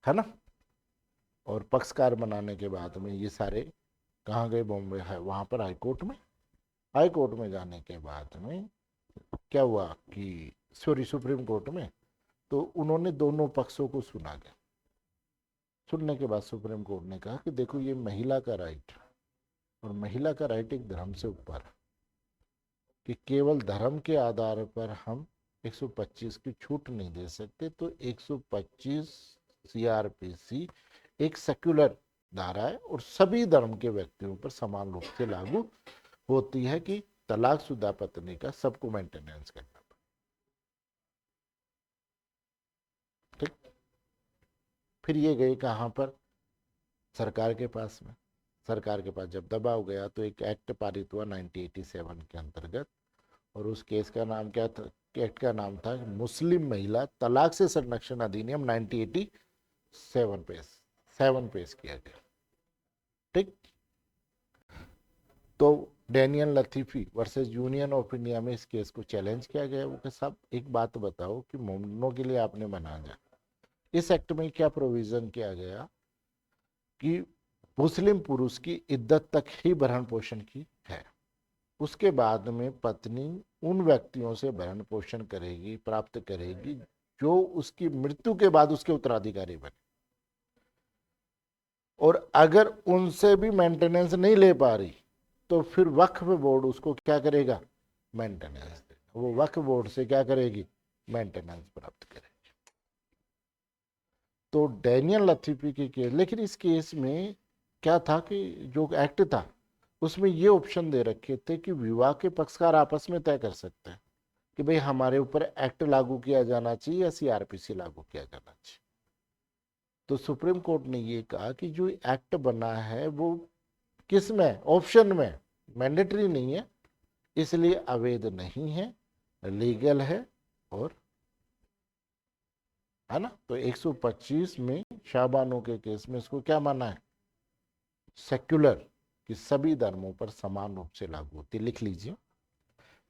है ना। और पक्षकार बनाने के बाद में ये सारे कहाँ गए, बॉम्बे है वहाँ पर हाई कोर्ट में। हाई कोर्ट में जाने के बाद में क्या हुआ कि सॉरी सुप्रीम कोर्ट में, तो उन्होंने दोनों पक्षों को सुना गया। सुनने के बाद सुप्रीम कोर्ट ने कहा कि देखो ये महिला का राइट, और महिला का राइट एक धर्म से ऊपर है, कि केवल धर्म के आधार पर हम 125 की छूट नहीं दे सकते। तो 125 CRPC एक सेक्युलर धारा है और सभी धर्म के व्यक्तियों पर समान रूप से लागू होती है कि तलाकशुदा पत्नी का सबको मेंटेनेंस करना। ठीक, फिर ये गए कहाँ पर, सरकार के पास में। सरकार के पास जब दबाव गया तो एक एक्ट पारित हुआ 1987 के अंतर्गत, और उस केस का नाम क्या था, एक्ट का नाम था मुस्लिम महिला तलाक से संरक्षण अधिनियम 1987 पेश किया गया। ठीक, तो Daniel Latifi versus union of India में इस केस को चैलेंज किया गया। वो सब एक बात बताओ कि मोमडनों के लिए आपने बनाया, इस एक्ट में क्या प्रोविजन किया गया कि मुस्लिम पुरुष की इद्दत तक ही भरण पोषण की है, उसके बाद में पत्नी उन व्यक्तियों से भरण पोषण करेगी, प्राप्त करेगी जो उसकी मृत्यु के बाद उसके उत्तराधिकारी बने, और अगर उनसे भी मेंटेनेंस नहीं ले पा रही तो फिर वक्फ बोर्ड उसको क्या करेगा, मेंटेनेंस, वो वक्फ बोर्ड से क्या करेगी, मेंटेनेंस प्राप्त करेगी। तो डैनियल लतीफी के केस, लेकिन इस केस में क्या था कि जो एक्ट था उसमें ये ऑप्शन दे रखे थे कि विवाह के पक्षकार आपस में तय कर सकते हैं कि भाई हमारे ऊपर एक्ट लागू किया जाना चाहिए या CRPC लागू किया जाना चाहिए। तो सुप्रीम कोर्ट ने ये कहा कि जो एक्ट बना है वो किस में, ऑप्शन में, मैंडेटरी नहीं है, इसलिए अवैध नहीं है, लीगल है, और है ना। तो 125 में शाहबानो के केस में इसको क्या माना है, सेक्युलर, कि सभी धर्मों पर समान रूप से लागू होती है। लिख लीजिए,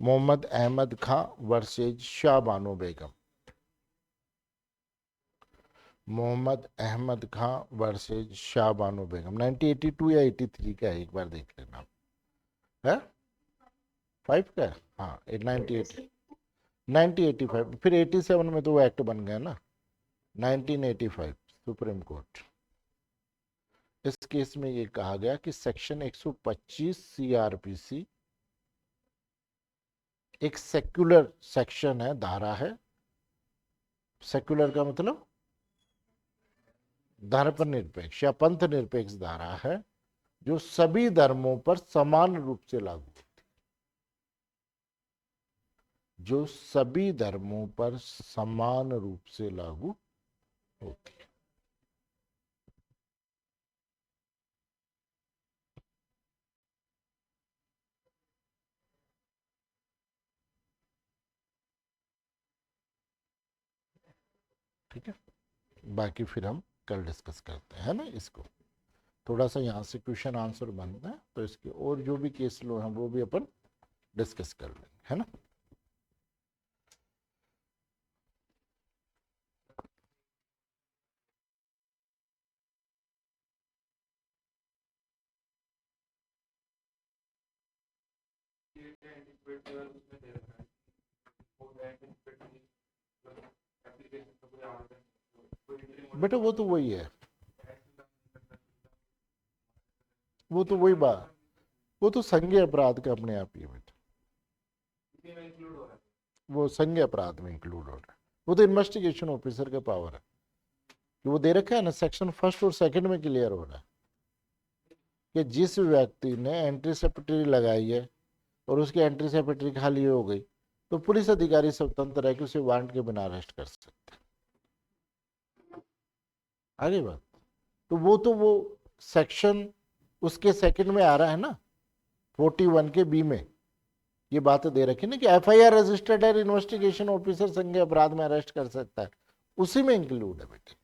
मोहम्मद अहमद खां वर्सेज शाहबानो बेगम, मोहम्मद अहमद खां वर्सेज शाहबानो बेगम, 1982 या 83 का है, एक बार देख लेना है, 5 का है? हाँ 1980 1985, फिर 87 में तो वो एक्ट बन गया ना, 1985 सुप्रीम कोर्ट। इस केस में ये कहा गया कि सेक्शन 125 CRPC एक सेक्युलर सेक्शन है, धारा है। सेक्युलर का मतलब धर्म निरपेक्ष या पंथ निरपेक्ष धारा है, जो सभी धर्मों पर समान रूप से लागू, जो सभी धर्मों पर समान रूप से लागू होती है। ठीक है, बाकी फिर हम कल डिस्कस करते हैं, है ना। इसको थोड़ा सा यहाँ से क्वेश्चन आंसर बनता है, तो इसके और जो भी केस लो हैं वो भी अपन डिस्कस कर लेंगे, है ना। बेटा वो तो वही है, वो तो वही बात, वो तो संज्ञेय अपराध का अपने आप ही है बेटा, वो संज्ञेय अपराध में इंक्लूड हो रहा है। वो तो इन्वेस्टिगेशन ऑफिसर का पावर है कि वो दे रखा है ना, सेक्शन 1 और 2 में क्लियर हो रहा है कि जिस व्यक्ति ने एंटीसेप्टरी लगाई है और उसकी एंटीसेप्टरी खाली हो गई तो पुलिस अधिकारी स्वतंत्र है कि उसे वारंट के बिना अरेस्ट कर सकते। आगे बात, तो वो सेक्शन उसके सेकंड में आ रहा है ना, 41 के बी में ये बात दे रखी ना कि एफआईआर रजिस्टर्ड है, इन्वेस्टिगेशन ऑफिसर संज्ञेय अपराध में अरेस्ट कर सकता है, उसी में इंक्लूड है बेटे।